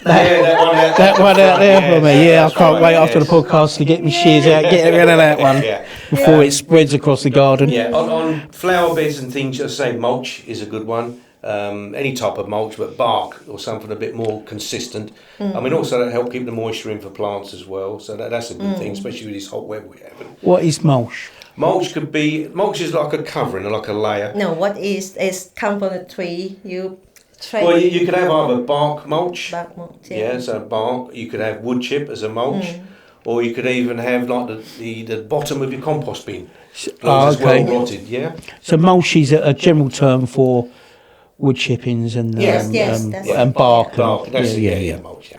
That one out there for me. Yeah, I that's can't right, wait after the yes. podcast to get my shears out, get rid of that one Yeah. before it spreads across the garden. Yeah, on flower beds and things, just say mulch is a good one. Any type of mulch, but bark or something a bit more consistent. I mean, also that help keep the moisture in for plants as well. So that's a good thing, especially with this hot weather we have. What is mulch? Mulch is like a covering, like a layer. No, what is come from the tree? You trade Well, you could have either bark mulch. back mulch. Yeah, so bark. You could have wood chip as a mulch, or you could even have like the bottom of your compost bin. As well rotted. Yeah. So mulch is a general term for wood chippings and Yes, that's and bark. Bark. That's yeah. mulch.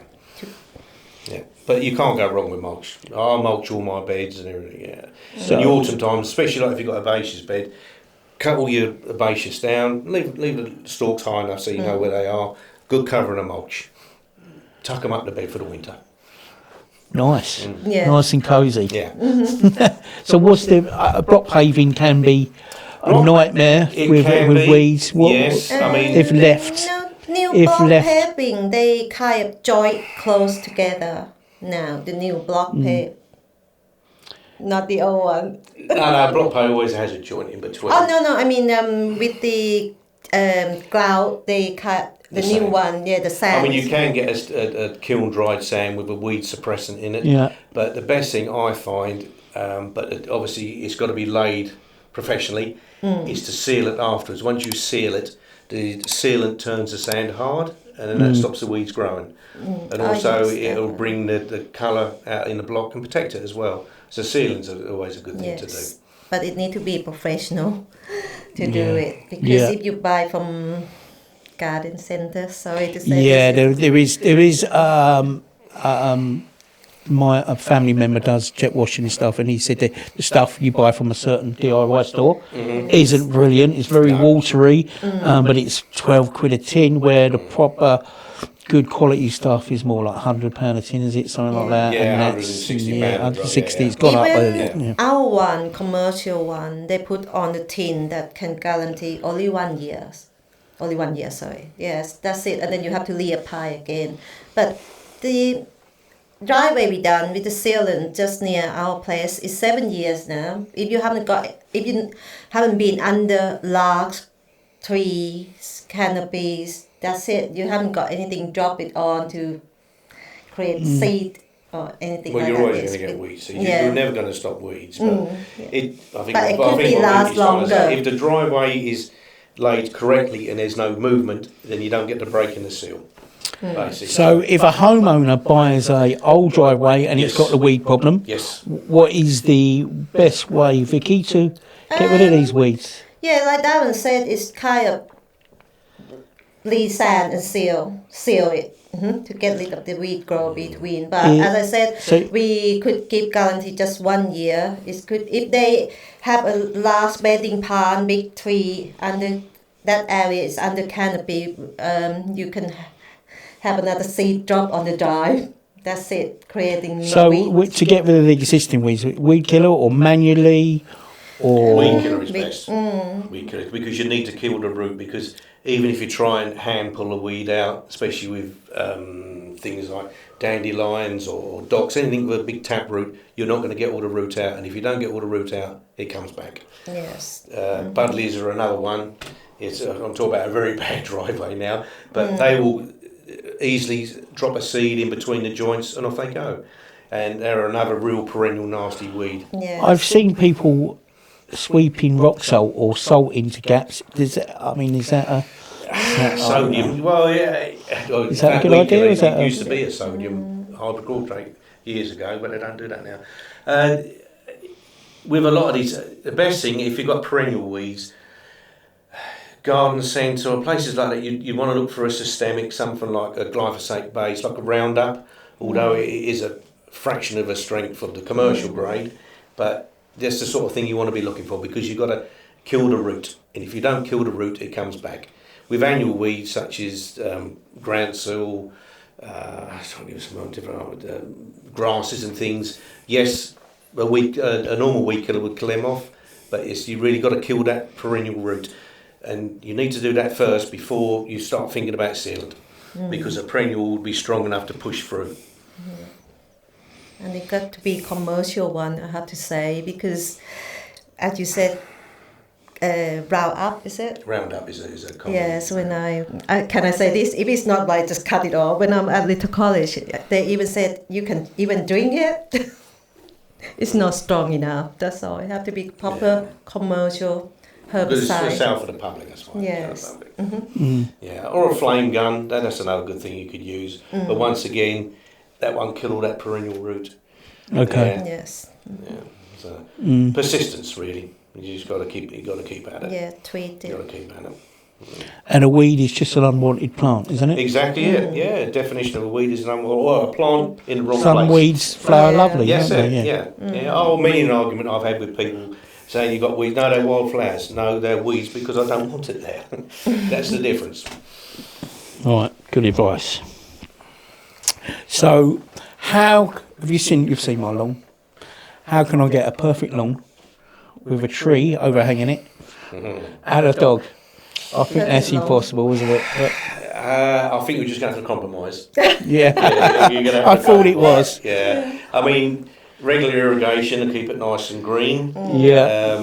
Yeah. But you can't go wrong with mulch. I mulch all my beds and everything. Yeah. So in the autumn times, especially like if you've got a herbaceous bed, cut all your herbaceous down, leave the stalks high enough so you know where they are. Good cover and a mulch. Tuck them up to bed for the winter. Nice. Yeah. Nice and cosy. Yeah. So what's the block paving can be a nightmare with weeds. Yes, I mean if left. New If block left- paving, they kind of join close together now. The new block pave, not the old one. no, block pave always has a joint in between. Oh no! I mean, with the grout, they cut the new sand. one. Yeah, the sand. I mean, you can get a kiln dried sand with a weed suppressant in it. Yeah. But the best thing I find, obviously it's got to be laid professionally, is to seal it afterwards. Once you seal it, the sealant turns the sand hard, and then that stops the weeds growing. And also it'll bring the colour out in the block and protect it as well. So sealant's always a good thing to do. But it need to be professional to do it, because if you buy from garden centre, sorry to say. Yeah, there is. A family member does jet washing and stuff, and he said that the stuff you buy from a certain DIY store isn't brilliant. It's very watery, but it's £12 a tin, where the proper good quality stuff is more like £100 a tin, is it? Something like that. Yeah, and £160. £160. It's gone up. Even our one, commercial one, they put on the tin that can guarantee only 1 year. Only 1 year, sorry. Yes, that's it. And then you have to reapply again. But the driveway we done with the sealant just near our place is 7 years now. If you haven't been under large trees, canopies, that's it. You haven't got anything drop it on to create seed or anything Well, like that. you're always going to get weeds. So you're never going to stop weeds. But it could be last longer. If the driveway is laid correctly and there's no movement, then you don't get the break in the seal. Basically. So if a homeowner buys a old driveway and it's got the weed problem, what is the best way, Vicky, to get rid of these weeds? Yeah, like Darrin said, it's kind of leave sand and seal it to get rid of the weed grow between. But as I said, we could give guarantee just 1 year. It's good if they have a large bedding pond, big tree under that area is under canopy. You can have another seed drop on the drive. That's it, creating new weeds. To get rid of the existing weeds, weed killer or manually, or weed killer is best. Weed killer, because you need to kill the root. Because even if you try and hand pull a weed out, especially with things like dandelions or docks, anything with a big tap root, you're not going to get all the root out. And if you don't get all the root out, it comes back. Yes. Budleys are another one. I'm talking about a very bad driveway now, but they will easily drop a seed in between the joints and off they go. And they're another real perennial nasty weed. Yes. I've seen people sweeping rock salt or salt into gaps. Is that a sodium? Well, yeah. Is that a good idea? It used to be a sodium hypochlorite years ago, but they don't do that now. With a lot of these, the best thing, if you've got perennial weeds, garden centre or places like that, you want to look for a systemic, something like a glyphosate base, like a Roundup, although it is a fraction of a strength of the commercial grade, but that's the sort of thing you want to be looking for, because you've got to kill the root, and if you don't kill the root, it comes back. With annual weeds such as groundsel, grasses and things, yes, a normal weed killer would kill them off, but you really got to kill that perennial root. And you need to do that first before you start thinking about sealant, because a perennial will be strong enough to push through. And it got to be commercial one, I have to say, because, as you said, Roundup, is it? Roundup is a common. Yes, when I can I say this? If it's not like just cut it off. When I'm at little college, they even said you can even drink it. It's not strong enough. That's all. It have to be proper commercial herbicide. It's out for the public, that's fine. Yes. Yeah, or a flame gun. That's another good thing you could use. But once again, that won't kill all that perennial root. Okay. Yes. Yeah. So persistence, really. You just got to keep at it. Yeah, treat it. You got to keep at it. And a weed is just an unwanted plant, isn't it? Exactly, yeah. Definition of a weed is an or a plant in the wrong place. Some weeds flower lovely, Yes, don't they? yeah. Oh, many an argument I've had with people saying you've got weeds. No, they're wildflowers. No, they're weeds because I don't want it there. That's the difference. All right, good advice. So, how have you've seen my lawn? How can I get a perfect lawn with a tree overhanging it and a dog? I think that's impossible, isn't it? But, I think we're just going to have to compromise. yeah, you're gonna have I to thought it compromise. was. Yeah, I mean, regular irrigation and keep it nice and green. Yeah,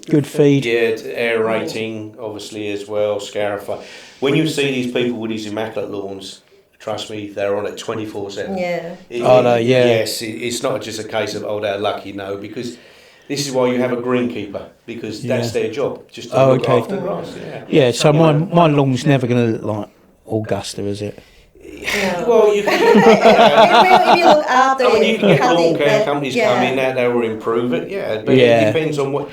good feed. Yeah, aerating obviously as well. Scarify. When you see these people with these immaculate lawns, trust me, they're on it 24/7. Yeah. Yes, it's not just a case of they're lucky. No, because this is why you have a greenkeeper, because that's their job, just to look after the grass. Yeah, so my lawn's never going to look like Augusta, is it? No. Well, you can. If you look after I mean, you can get lawn care it, companies come in that they will improve it. Yeah, but it depends on what.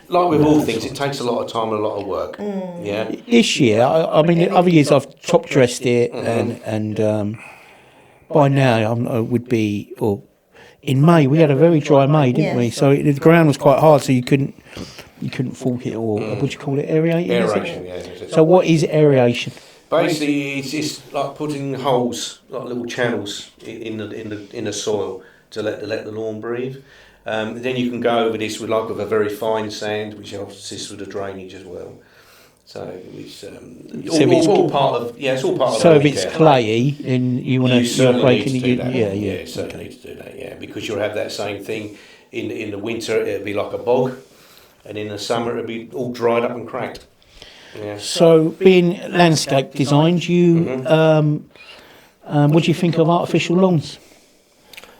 Like with all things, it takes a lot of time and a lot of work. Yeah. This year, I mean, other years I've top dressed it, and by now I would be. Or in May we had a very dry May, didn't we? So the ground was quite hard, so you couldn't fork it, or what do you call it, aerating? Aeration, yeah. So what is aeration? Basically, it's like putting holes, like little channels in the soil to let the lawn breathe. Then you can go over this with a very fine sand, which helps assist with the drainage as well. So it's all part of it's all part of. So if it's clayey, then you want to break it. You certainly need to do that. Yeah, because you'll have that same thing in the winter. It'll be like a bog, and in the summer it'll be all dried up and cracked. Yeah. So being landscape designed, what do you think of artificial lawns?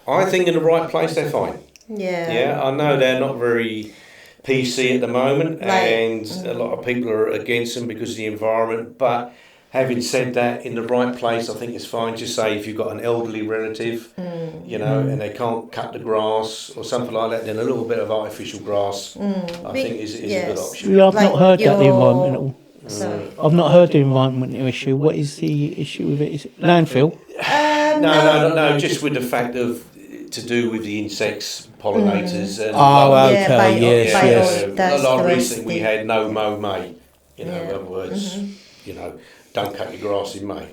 I think in the right place they're fine. Yeah. Yeah, I know they're not very PC at the moment, and a lot of people are against them because of the environment. But having said that, in the right place, I think it's fine. Just say if you've got an elderly relative, and they can't cut the grass or something like that, then a little bit of artificial grass, I think, is a good option. Yeah, I've not heard that the environmental. I've not heard the environmental issue. What is the issue with it? Is it landfill? No. Just with the fact of to do with the insects, pollinators, and yes. A lot recently we had no mow May. In other words, don't cut your grass in May.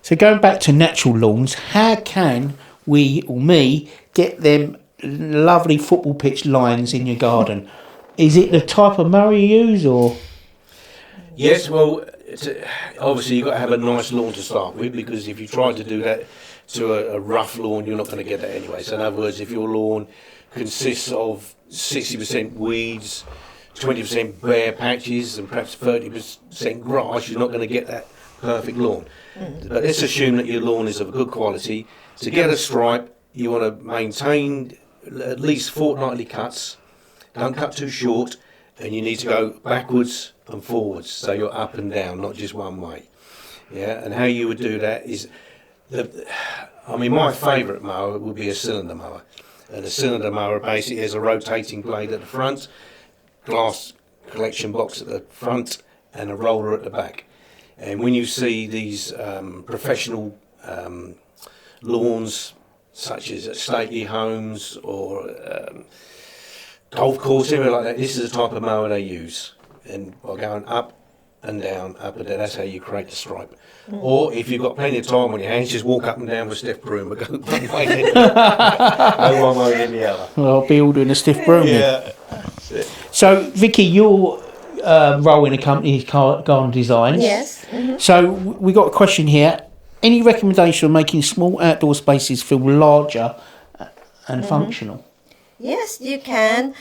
So going back to natural lawns, how can we or me get them lovely football pitch lines in your garden? Is it the type of mower you use, or? Yes, well, obviously you've got to have a nice lawn to start with, because if you try to do that to a rough lawn, you're not going to get that anyway. So in other words, if your lawn consists of 60% weeds, 20% bare patches, and perhaps 30% grass, you're not going to get that perfect lawn. But let's assume that your lawn is of good quality. To get a stripe, you want to maintain at least fortnightly cuts. Don't cut too short, and you need to go backwards and forwards, so you're up and down, not just one way. Yeah, and how you would do that is, my favourite mower would be a cylinder mower. And a cylinder mower basically has a rotating blade at the front, glass collection box at the front, and a roller at the back. And when you see these professional lawns, such as stately homes or golf course, everything like that, this is the type of mower they use. And by going up and down, that's how you create the stripe. Or if you've got plenty of time on your hands, just walk up and down with a stiff broom, but go one way no one way than the other. Well, I'll be all doing a stiff broom. Yeah. So, Vicky, your role in the company is Garden Designs. Yes. So, we got a question here. Any recommendation on making small outdoor spaces feel larger and functional? Yes, you can.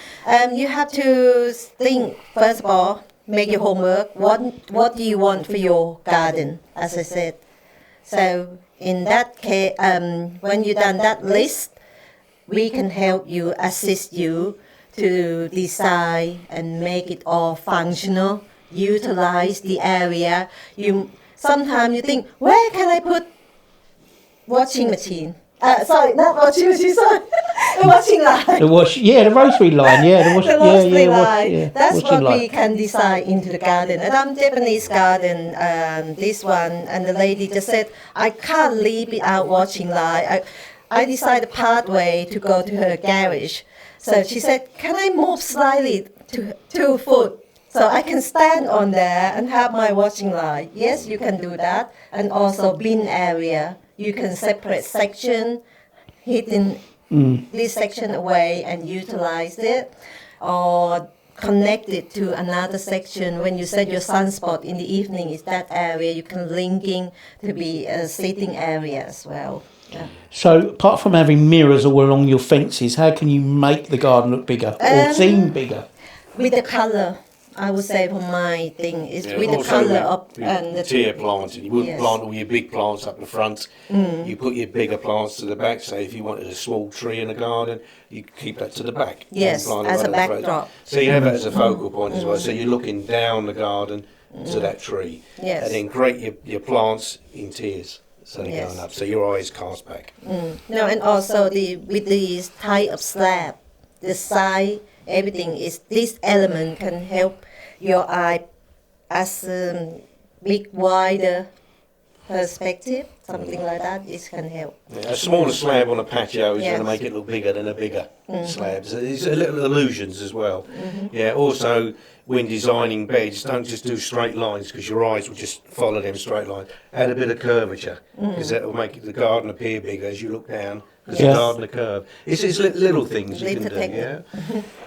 You have to think, first of all, make your homework. What do you want for your garden, as I said. So in that case, when you've done that list, we can help you, assist you to design and make it all functional, utilize the area. Sometimes you think, where can I put washing machine? Sorry, not washing machine, sorry. The washing line. The rotary line, The rotary line. That's washing what line. we can design into the garden. And I'm Japanese garden, this one, and the lady just said, I can't leave without washing line. I decided pathway to go to her garage. So she said, can I move slightly to 2 foot so I can stand on there and have my washing line? Yes, you can do that. And also bin area. You can separate section, hidden this section away and utilize it, or connect it to another section. When you set your sunspot in the evening, is that area you can linking to be a seating area as well. Yeah. So, apart from having mirrors all along your fences, how can you make the garden look bigger or seem bigger? With the colour, I would say for my thing is with the colour up and the tier planting. You wouldn't plant all your big plants up the front. You put your bigger plants to the back. Say if you wanted a small tree in a garden, you keep that to the back. Yes, as a backdrop. So you have that as a focal point as well. So you're looking down the garden to that tree. Yes. And then create your plants in tiers. So they're going up. So your eyes cast back. No, and also with this type of slab, the side, everything is this element can help your eye as a big wider perspective, something like that. It can help. Yeah, a smaller slab on a patio is going to make it look bigger than a bigger slab. So it's a little illusions as well. Yeah. Also, when designing beds, don't just do straight lines because your eyes will just follow them straight lines. Add a bit of curvature because that will make the garden appear bigger as you look down. Because the garden a curve. It's little things you can do. Yeah.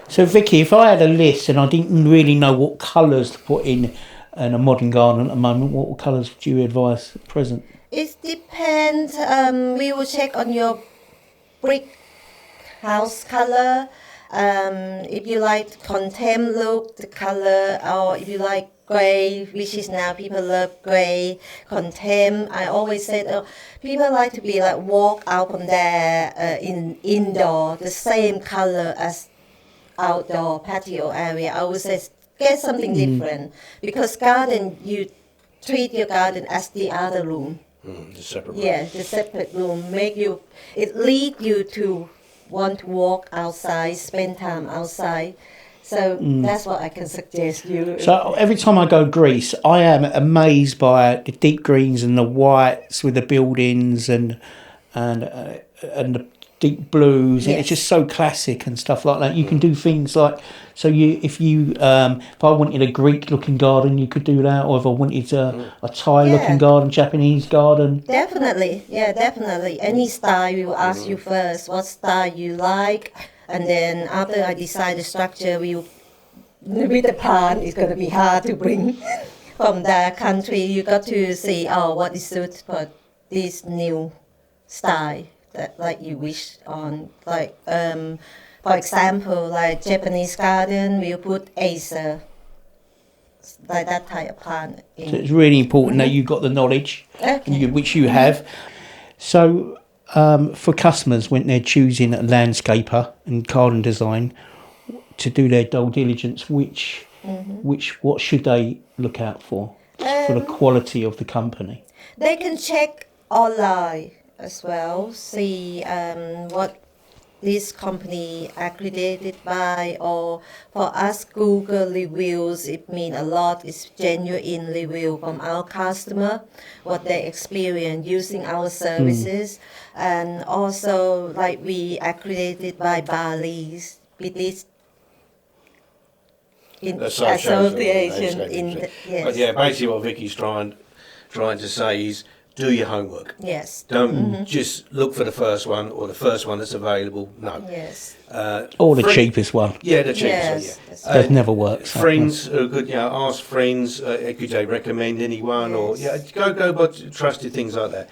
So Vicky, if I had a list and I didn't really know what colours to put in a modern garden at the moment, what colours would you advise at present? It depends. We will check on your brick house colour. If you like contempt look, the colour, or if you like grey, which is now people love grey, contempt. I always said people like to be like walk out from there in indoor, the same colour as outdoor patio area. I would say get something different because garden, you treat your garden as the other room. The separate room. Yeah, the separate room. It lead you to want to walk outside, spend time outside. So that's what I can suggest you. So every time I go Greece, I am amazed by the deep greens and the whites with the buildings and the deep blues. Yes. It's just so classic and stuff like that. You can do things like if I wanted a Greek looking garden, you could do that, or if I wanted a Thai looking garden, Japanese garden. Definitely, definitely. Any style, we will ask you first what style you like, and then after I decide the structure, with the plant, it's going to be hard to bring from that country. You got to see what is suited for this new style that like you wish on. Like for example, like Japanese garden, we'll put Acer, like that type of plant. So it's really important that you've got the knowledge, which you have. So for customers when they're choosing a landscaper and garden design to do their due diligence, what should they look out for the quality of the company? They can check online as well, see what this company accredited by, or for us Google reviews. It means a lot. It's genuine review from our customer, what they experience using our services, and also like we accredited by Bali's with this association. But yeah, basically what Vicky's trying to say is do your homework. Yes. Don't just look for the first one or the first one that's available. No. Yes. Or the cheapest one. Yeah, the cheapest one. Yeah. That never works. Friends are good. Ask friends. Could they recommend anyone? Yes. Or go by trusted things like that.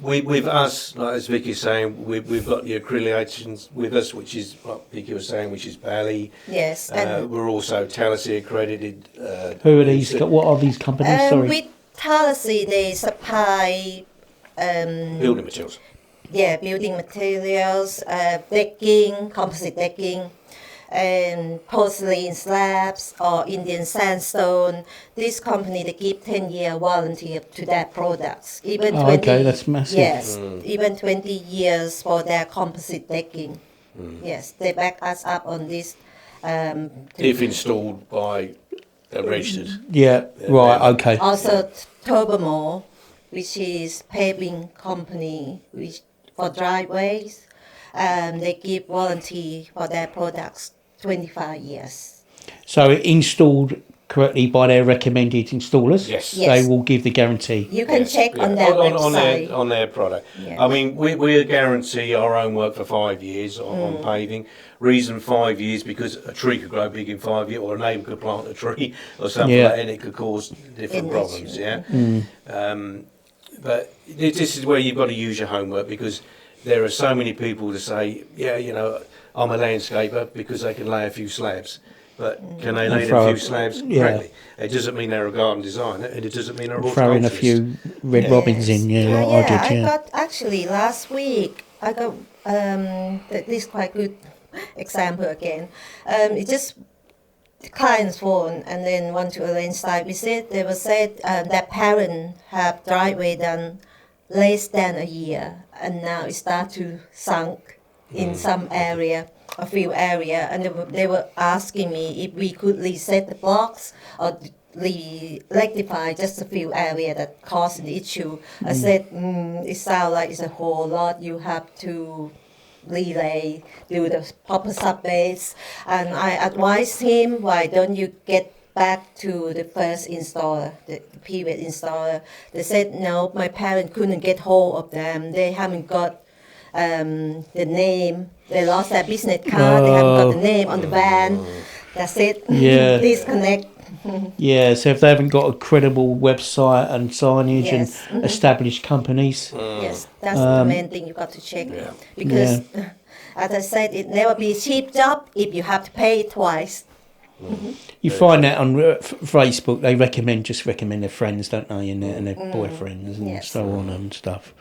With us, like as Vicky's saying, we've got the accreditations with us, which is what Vicky was saying, which is Bali. Yes. We're also Talisi accredited. Who are these? What are these companies? Sorry. With Talisi, they supply building materials. Yeah, building materials, decking, composite decking, and porcelain slabs or Indian sandstone. This company, they give 10-year warranty to their products. Even 20, okay, that's massive. Yes, even 20 years for their composite decking. Yes, they back us up on this. If installed by a registered. Yeah, right, okay. Also, Turbomore, which is paving company which for driveways, they give warranty for their products 25 years. So installed correctly by their recommended installers? Yes. Yes. They will give the guarantee. You can Yes, check on their website. on their product. Yeah. I mean, we guarantee our own work for 5 years on paving. Reason 5 years because a tree could grow big in 5 years, or a neighbour could plant a tree or something Yeah. like that, and it could cause different problems. Yeah. But this is where you've got to use your homework, because there are so many people to say, yeah, you know, I'm a landscaper, because they can lay a few slabs. But can they lay a few slabs correctly? It doesn't mean they're a garden designer, and it doesn't mean they're a Throw in a horticulturist. few red robins in, like I did, I got actually last week. I got this quite good example again. It just the client's phone and then want to arrange site visit. They were said that parent have driveway done less than a year, and now it start to sunk in some area. A few area, and they were asking me if we could reset the blocks or rectify just a few area that caused the issue. I said, it sounds like it's a whole lot. You have to relay, do the proper subbase, and I advised him, why don't you get back to the first installer, the previous installer. They said, no, my parents couldn't get hold of them. They haven't got the name. They lost their business card. They haven't got the name on the van. That's it. Yeah. Disconnect. Yeah, so if they haven't got a credible website and signage Yes. and established companies. Yes, that's the main thing you got to check. Yeah. Because, as I said, it never be a cheap job if you have to pay it twice. You find that on Facebook, they just recommend their friends, don't they, and their boyfriends and Yes. so on and stuff.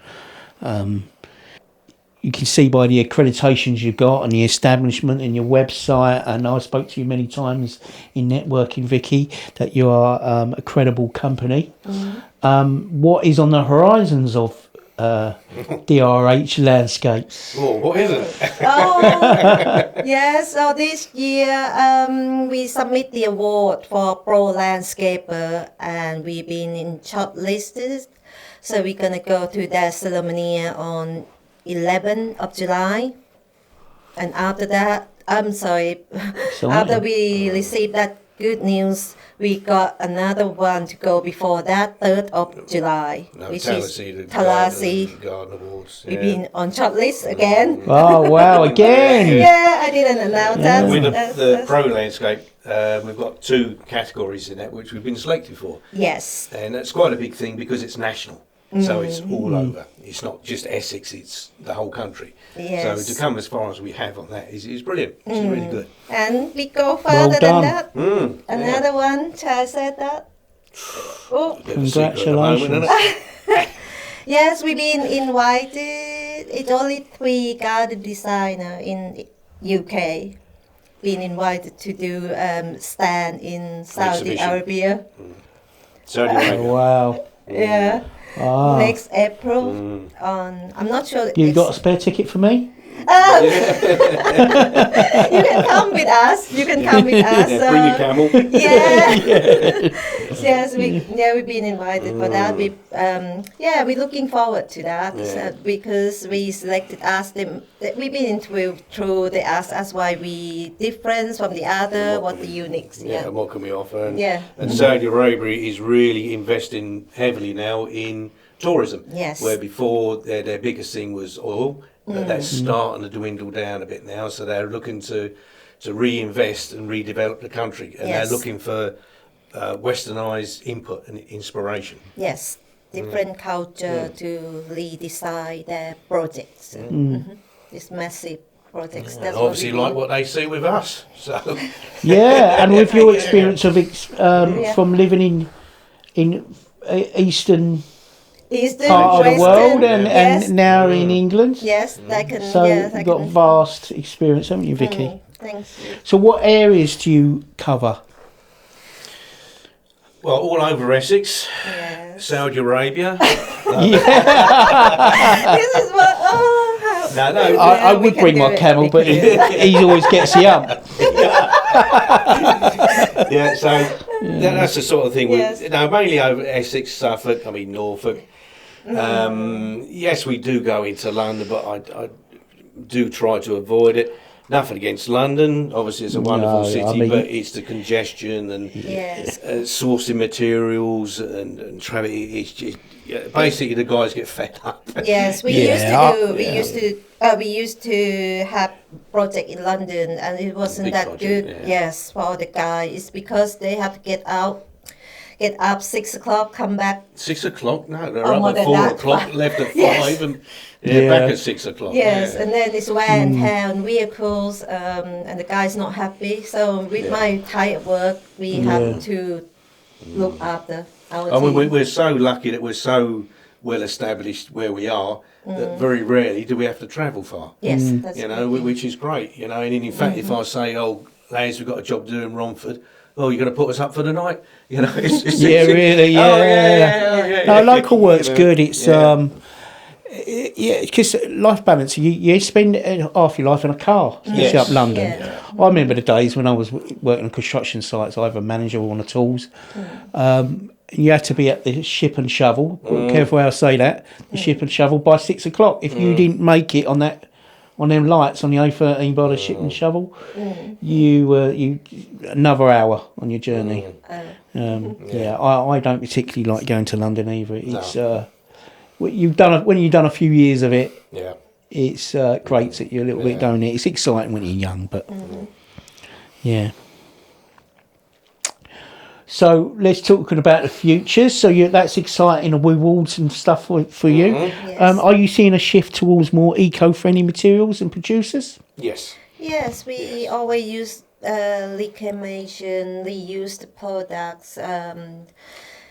You can see by the accreditations you've got and the establishment and your website, and I spoke to you many times in networking, Vicky, that you are a credible company. What is on the horizons of DRH Landscapes? Oh, what is it? Yes, so this year we submit the award for Pro Landscaper, and we've been in shortlisted. So we're going to go to that ceremony on 11th of July. And after that, after we received that good news, we got another one to go before that, 3rd of July, which is Tallahassee Garden Awards. We've been on shortlist again. Oh, wow, again! Yeah, I didn't announce that. With the Pro Landscape, we've got 2 categories in that which we've been selected for. Yes. And that's quite a big thing because it's national. So it's all over. It's not just Essex, it's the whole country. Yes. So to come as far as we have on that is brilliant. It's really good. And we go further than done. that. Another one, Chad said that. Oh, Bit of a secret at the moment, Congratulations. isn't it? yes, we've been invited. It's only 3 garden designer in UK been invited to do stand in Saudi Exhibition. Arabia. Saudi Arabia. Oh, wow. Yeah. Ah. Next April on, I'm not sure. You got a spare ticket for me? You can come with us. You can come with us. Bring your camel. Yeah. Yes, we've been invited for that. We're looking forward to that because we selected us. We've been interviewed through. They asked us why we different from the other, what the uniques. And what can we offer? And, Yeah. and Saudi Arabia is really investing heavily now in tourism. Yes. Where before their biggest thing was oil. That's starting to dwindle down a bit now. So they're looking to reinvest and redevelop the country. And they're looking for westernised input and inspiration. Yes, different culture to redesign their projects. These massive projects. That's Obviously, what we like do. what they see with us. So Yeah, and with your experience of from living in Eastern Eastern, part of the Western, world and now in England. yes, I can. So yes, I you've got can. vast experience, haven't you, Vicky? Thanks. So what areas do you cover? Well, all over Essex, Yes. Saudi Arabia. This is what. Oh, how. No, I would bring my camel, but he always gets the up. Yeah, so that's the sort of thing. Yes. Mainly over Essex, Suffolk, Norfolk. Yes, we do go into London, but I do try to avoid it. Nothing against London. Obviously, it's a wonderful city, but it's the congestion and Yes. sourcing materials and traffic. It's just, basically the guys get fed up. Yes, we used to have project in London, and it wasn't Big that project, good. yeah. Yes, for the guy, it's because they have to get up 6 o'clock, come back. 6 o'clock? No, they're more up than at 4 that. o'clock, left at 5, Yes. and Yeah. back at 6 o'clock. Yes, yeah. and then it's wear and tear on vehicles, and the guy's not happy. So with my tight work, we have to look after our team. We're so lucky that we're so well established where we are that very rarely do we have to travel far. Yes, that's Which is great. And in fact, if I say, "Oh, lads, we've got a job to do in Romford," "Oh, you're going to put us up for the night?" It's Really, yeah. Oh, yeah. No, local work's good. It's Yeah. because life balance. You spend half your life in a car, especially up London. Yeah. I remember the days when I was working on construction sites. I have a manager on the tools. You had to be at the ship and shovel. Careful how I say that. The ship and shovel by 6 o'clock. If you didn't make it on them lights on the A13 by the ship and shovel, you another hour on your journey. I don't particularly like going to London either. It's when you've done a few years of it. Yeah. It's great that you're a little bit down there. It's exciting when you're young, but yeah. So let's talk about the future. So that's exciting, awards and stuff for you. Yes. Are you seeing a shift towards more eco-friendly materials and producers? Yes. Yes, we always use reclamation, reused products.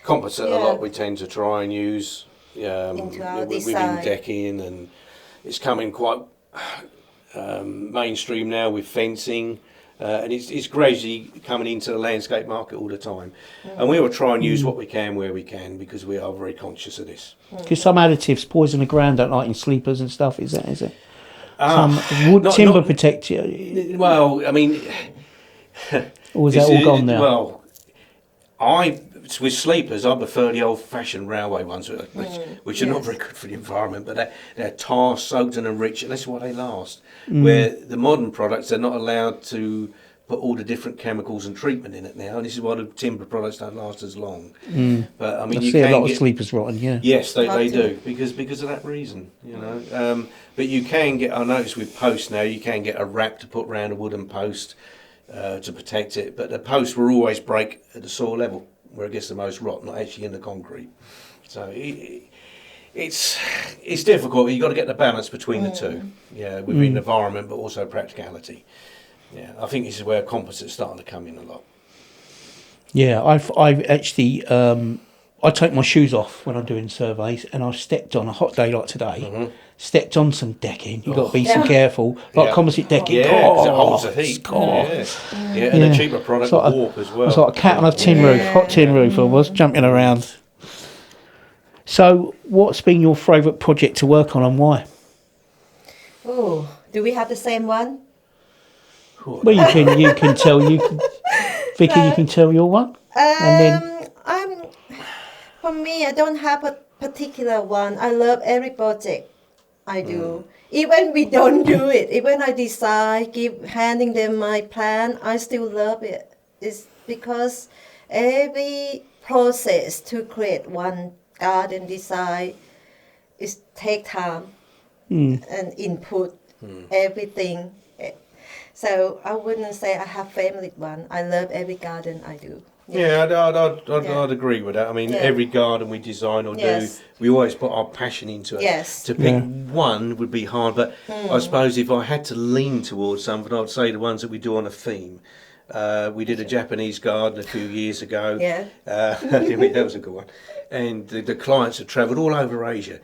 Composite a lot we tend to try and use Into our within design. decking, and it's coming quite mainstream now with fencing. And it's gradually coming into the landscape market all the time. And we will try and use what we can where we can, because we are very conscious of this. Because some additives poison the ground, don't like in sleepers and stuff. Is it? Some wood timber protect you. Well, Or is that all gone now? Well, with sleepers, I prefer the old-fashioned railway ones, which are not very good for the environment, but they're tar soaked and enriched, and that's why they last. Where the modern products, they're not allowed to put all the different chemicals and treatment in it now, and this is why the timber products don't last as long. But I you see can a lot of get sleepers rotten. Yeah. Yes, they do, because of that reason, But you can get, I notice with posts now, you can get a wrap to put around a wooden post to protect it, but the posts will always break at the soil level, where it gets the most rot, not actually in the concrete. So it's difficult. You've got to get the balance between the two, within the environment, but also practicality. Yeah, I think this is where composites starting to come in a lot. Yeah, I've actually I take my shoes off when I'm doing surveys, and I stepped on a hot day like today. Stepped on some decking. You've got to be so careful, like composite decking. Yeah, because it holds the heat. And a cheaper product will warp as well. It's like a cat on a tin roof, hot tin roof. I was jumping around. So, what's been your favourite project to work on, and why? Oh, do we have the same one? Well, you can tell. Vicky, you can tell your one. For me, I don't have a particular one. I love every project I do. Even we don't do it, even I decide, handing them my plan, I still love it. It's because every process to create one garden design is take time and input, everything. So I wouldn't say I have favorite one. I love every garden I do. Yeah, I'd agree with that. I mean, every garden we design or do, we always put our passion into it. Yes. To pick one would be hard, but I suppose if I had to lean towards something, I'd say the ones that we do on a theme. We did a Japanese garden a few years ago. Yeah. That was a good one. And the clients had travelled all over Asia,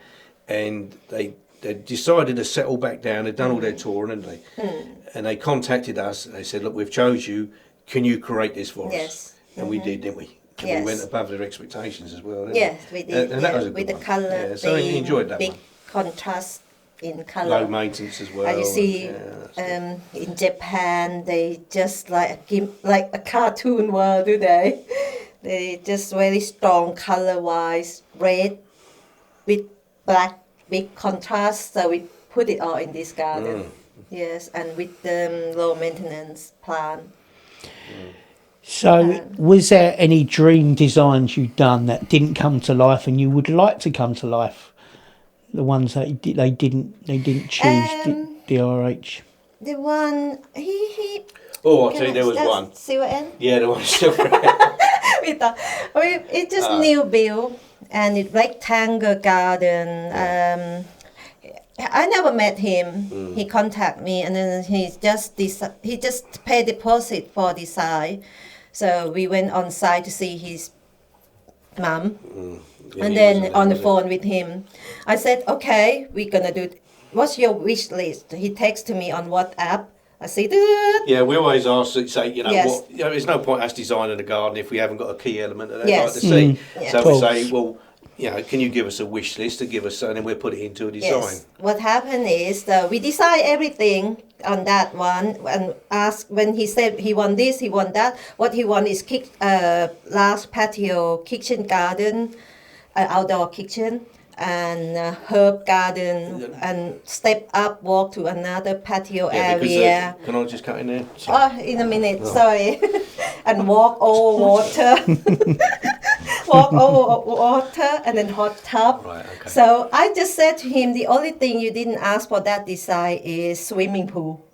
and they they decided to settle back down. They'd done all their touring, hadn't they? And they contacted us. And they said, "Look, we've chose you. Can you create this for us?" And we did, didn't we? And we went above their expectations as well. Yes, we did. And that was a good with the one. colour. Yeah, so I enjoyed that big one. contrast in colour. Low maintenance as well. And you see, in Japan, they just like a cartoon world, do they? They just very strong color-wise, red with black, big contrast. So we put it all in this garden. Yes, and with the low maintenance plant. So, was there any dream designs you'd done that didn't come to life, and you would like to come to life? The ones that they didn't choose, DRH. The one he. Oh, I'll tell you, there was one. Silver end. Yeah, the one silver end. We thought it's just new build and it rectangle garden. I never met him. He contacted me and then he just paid deposit for design. So we went on site to see his mum. And then on the phone with him, I said, "Okay, we're gonna do. What's your wish list?" He texted me on WhatsApp. I said, "Yeah, we always ask, say, Yes. what. There's no point us designing a garden if we haven't got a key element that they'd Yes. like to see. Yes. So we say, well, can you give us a wish list to give us, and then we'll put it into a design." Yes. What happened is we design everything on that one and ask when he said he want this, he want that. What he want is large patio kitchen garden, outdoor kitchen, and herb garden, and step up, walk to another patio area. Can I just cut in there? In a minute, sorry. And walk over water. And then hot tub. Right, okay. So I just said to him, the only thing you didn't ask for that design is swimming pool.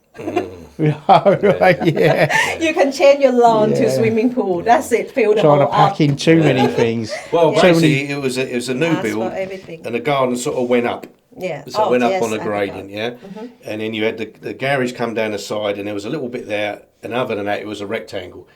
Right, yeah. You can change your lawn to swimming pool. That's it. Fill the Trying whole to pack up. in too many things. Well, Yeah. basically, it was a new Ask build, for everything. and the garden sort of went up. Yeah. So it went up on a I gradient, forgot. and then you had the garage come down the side, and there was a little bit there, and other than that, it was a rectangle.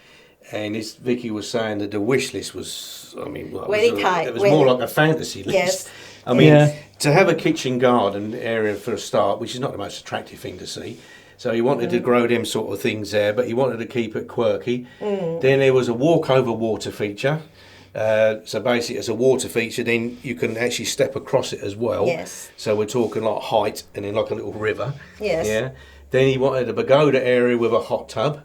And this Vicky was saying that the wish list was, Very tight, it was very- more like a fantasy list. Yes. I mean, Yeah. to have a kitchen garden area for a start, which is not the most attractive thing to see. So he wanted to grow them sort of things there, but he wanted to keep it quirky. Then there was a walk over water feature. So basically, as a water feature, then you can actually step across it as well. Yes. So we're talking like height, and then like a little river. Yes. Yeah. Then he wanted a pagoda area with a hot tub.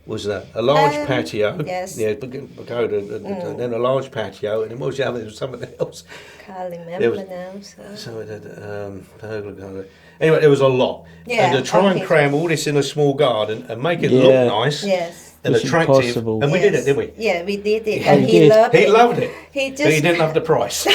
Was a large patio. Yes. Yeah, pagoda, and then a large patio, and then what was the other? There was something else. Can't There remember was- now. So. So it had pergola garden. Anyway, there was a lot. Yeah, And to try and okay. cram all this in a small garden and make it Yeah. look nice Yes. and It's attractive. impossible. And we did it, didn't we? Yeah, we did it, Yeah, and we he did. loved it. He loved it. He But just he didn't love the price.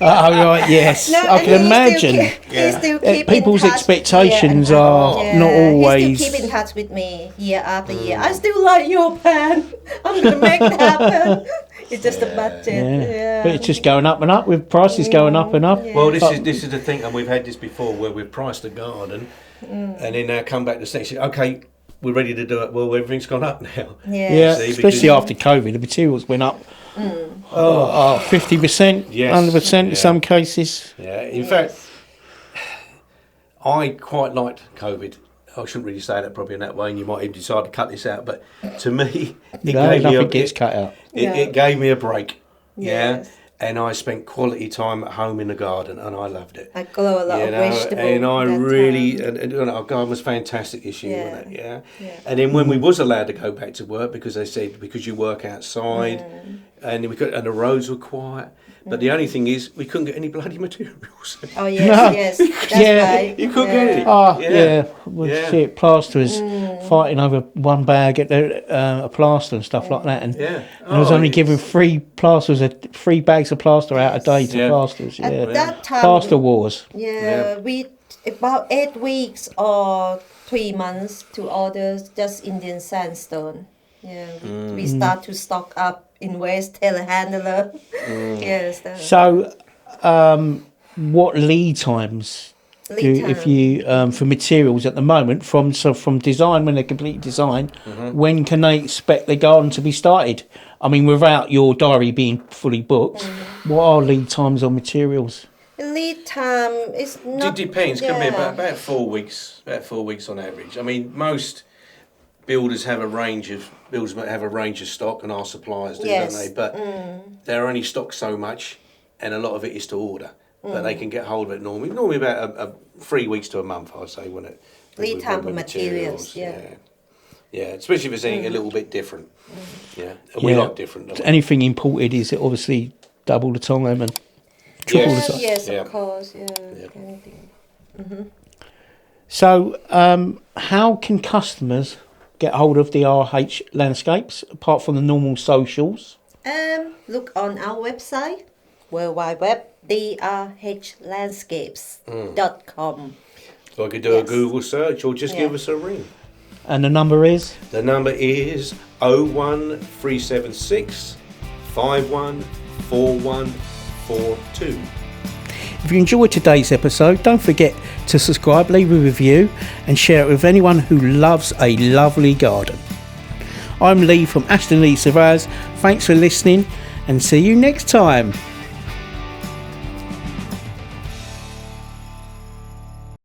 Oh, right, yes. No, I and can he imagine. He still keep People's in touch. expectations Yeah, are not He always. still keep in touch with me year after year. I still like your plan. I'm gonna make it happen. It's just a budget. Yeah. But it's just going up and up with prices going up and up. Yeah. Well, this is the thing, and we've had this before, where we've priced a garden, and then now come back to say, okay, we're ready to do it. Well, everything's gone up now. Yeah, See, especially because- after COVID, the materials went up 50%, Yes. 100% in Yeah. some cases. Yeah, in fact, I quite liked COVID. I shouldn't really say that probably in that way, and you might even decide to cut this out. But to me, it No, gave me nothing gets cut out. it gave me a break. Yeah, Yes. and I spent quality time at home in the garden, and I loved it. I grow a lot of vegetables. and I that really, time. and our garden was fantastic this year, Yeah. wasn't it? Yeah. Yeah. And then when we was allowed to go back to work, because they said because you work outside, and and the roads were quiet. But the only thing is, we couldn't get any bloody materials. Oh yes, No. yes, that's Yeah. right. You couldn't get it. Oh, Yeah. yeah. Well, Yeah. shit, plasterers fighting over one bag at a plaster and stuff like that. And Yeah. I was Oh, only it's- giving three bags of plaster out a day to Yeah. plasterers. At Yeah. that time, Plaster wars. yeah, we about 8 weeks or 3 months to order just Indian sandstone. Yeah, we start to stock up in West Telehandler. Yes. So, what lead times if you for materials at the moment from design, when they complete design, when can they expect the garden to be started? I mean, without your diary being fully booked, what are lead times on materials? Lead time is not. It depends. Yeah. Come here, about 4 weeks. About 4 weeks on average. I mean, most builders have a range of stock, and our suppliers do, Yes. don't they? But they're only stocked so much, and a lot of it is to order. But they can get hold of it normally about 3 weeks to a month, I'd say, when it. Lead with time for materials, yeah. Yeah, especially if it's anything a little bit different. Yeah, and we like different. don't we? Anything imported is obviously double the time and triple the time. Yes, Yeah. of course, yeah. Yeah. Anything. So, how can customers get hold of the RH Landscapes apart from the normal socials? Look on our website, drhlandscapes.com. So I could do a Yes. Google search or just give us a ring. And the number is? The number is 01376 514142. If you enjoyed today's episode, don't forget to subscribe, leave a review and share it with anyone who loves a lovely garden. I'm Lee from Ashton Lee Surveyors. Thanks for listening and see you next time.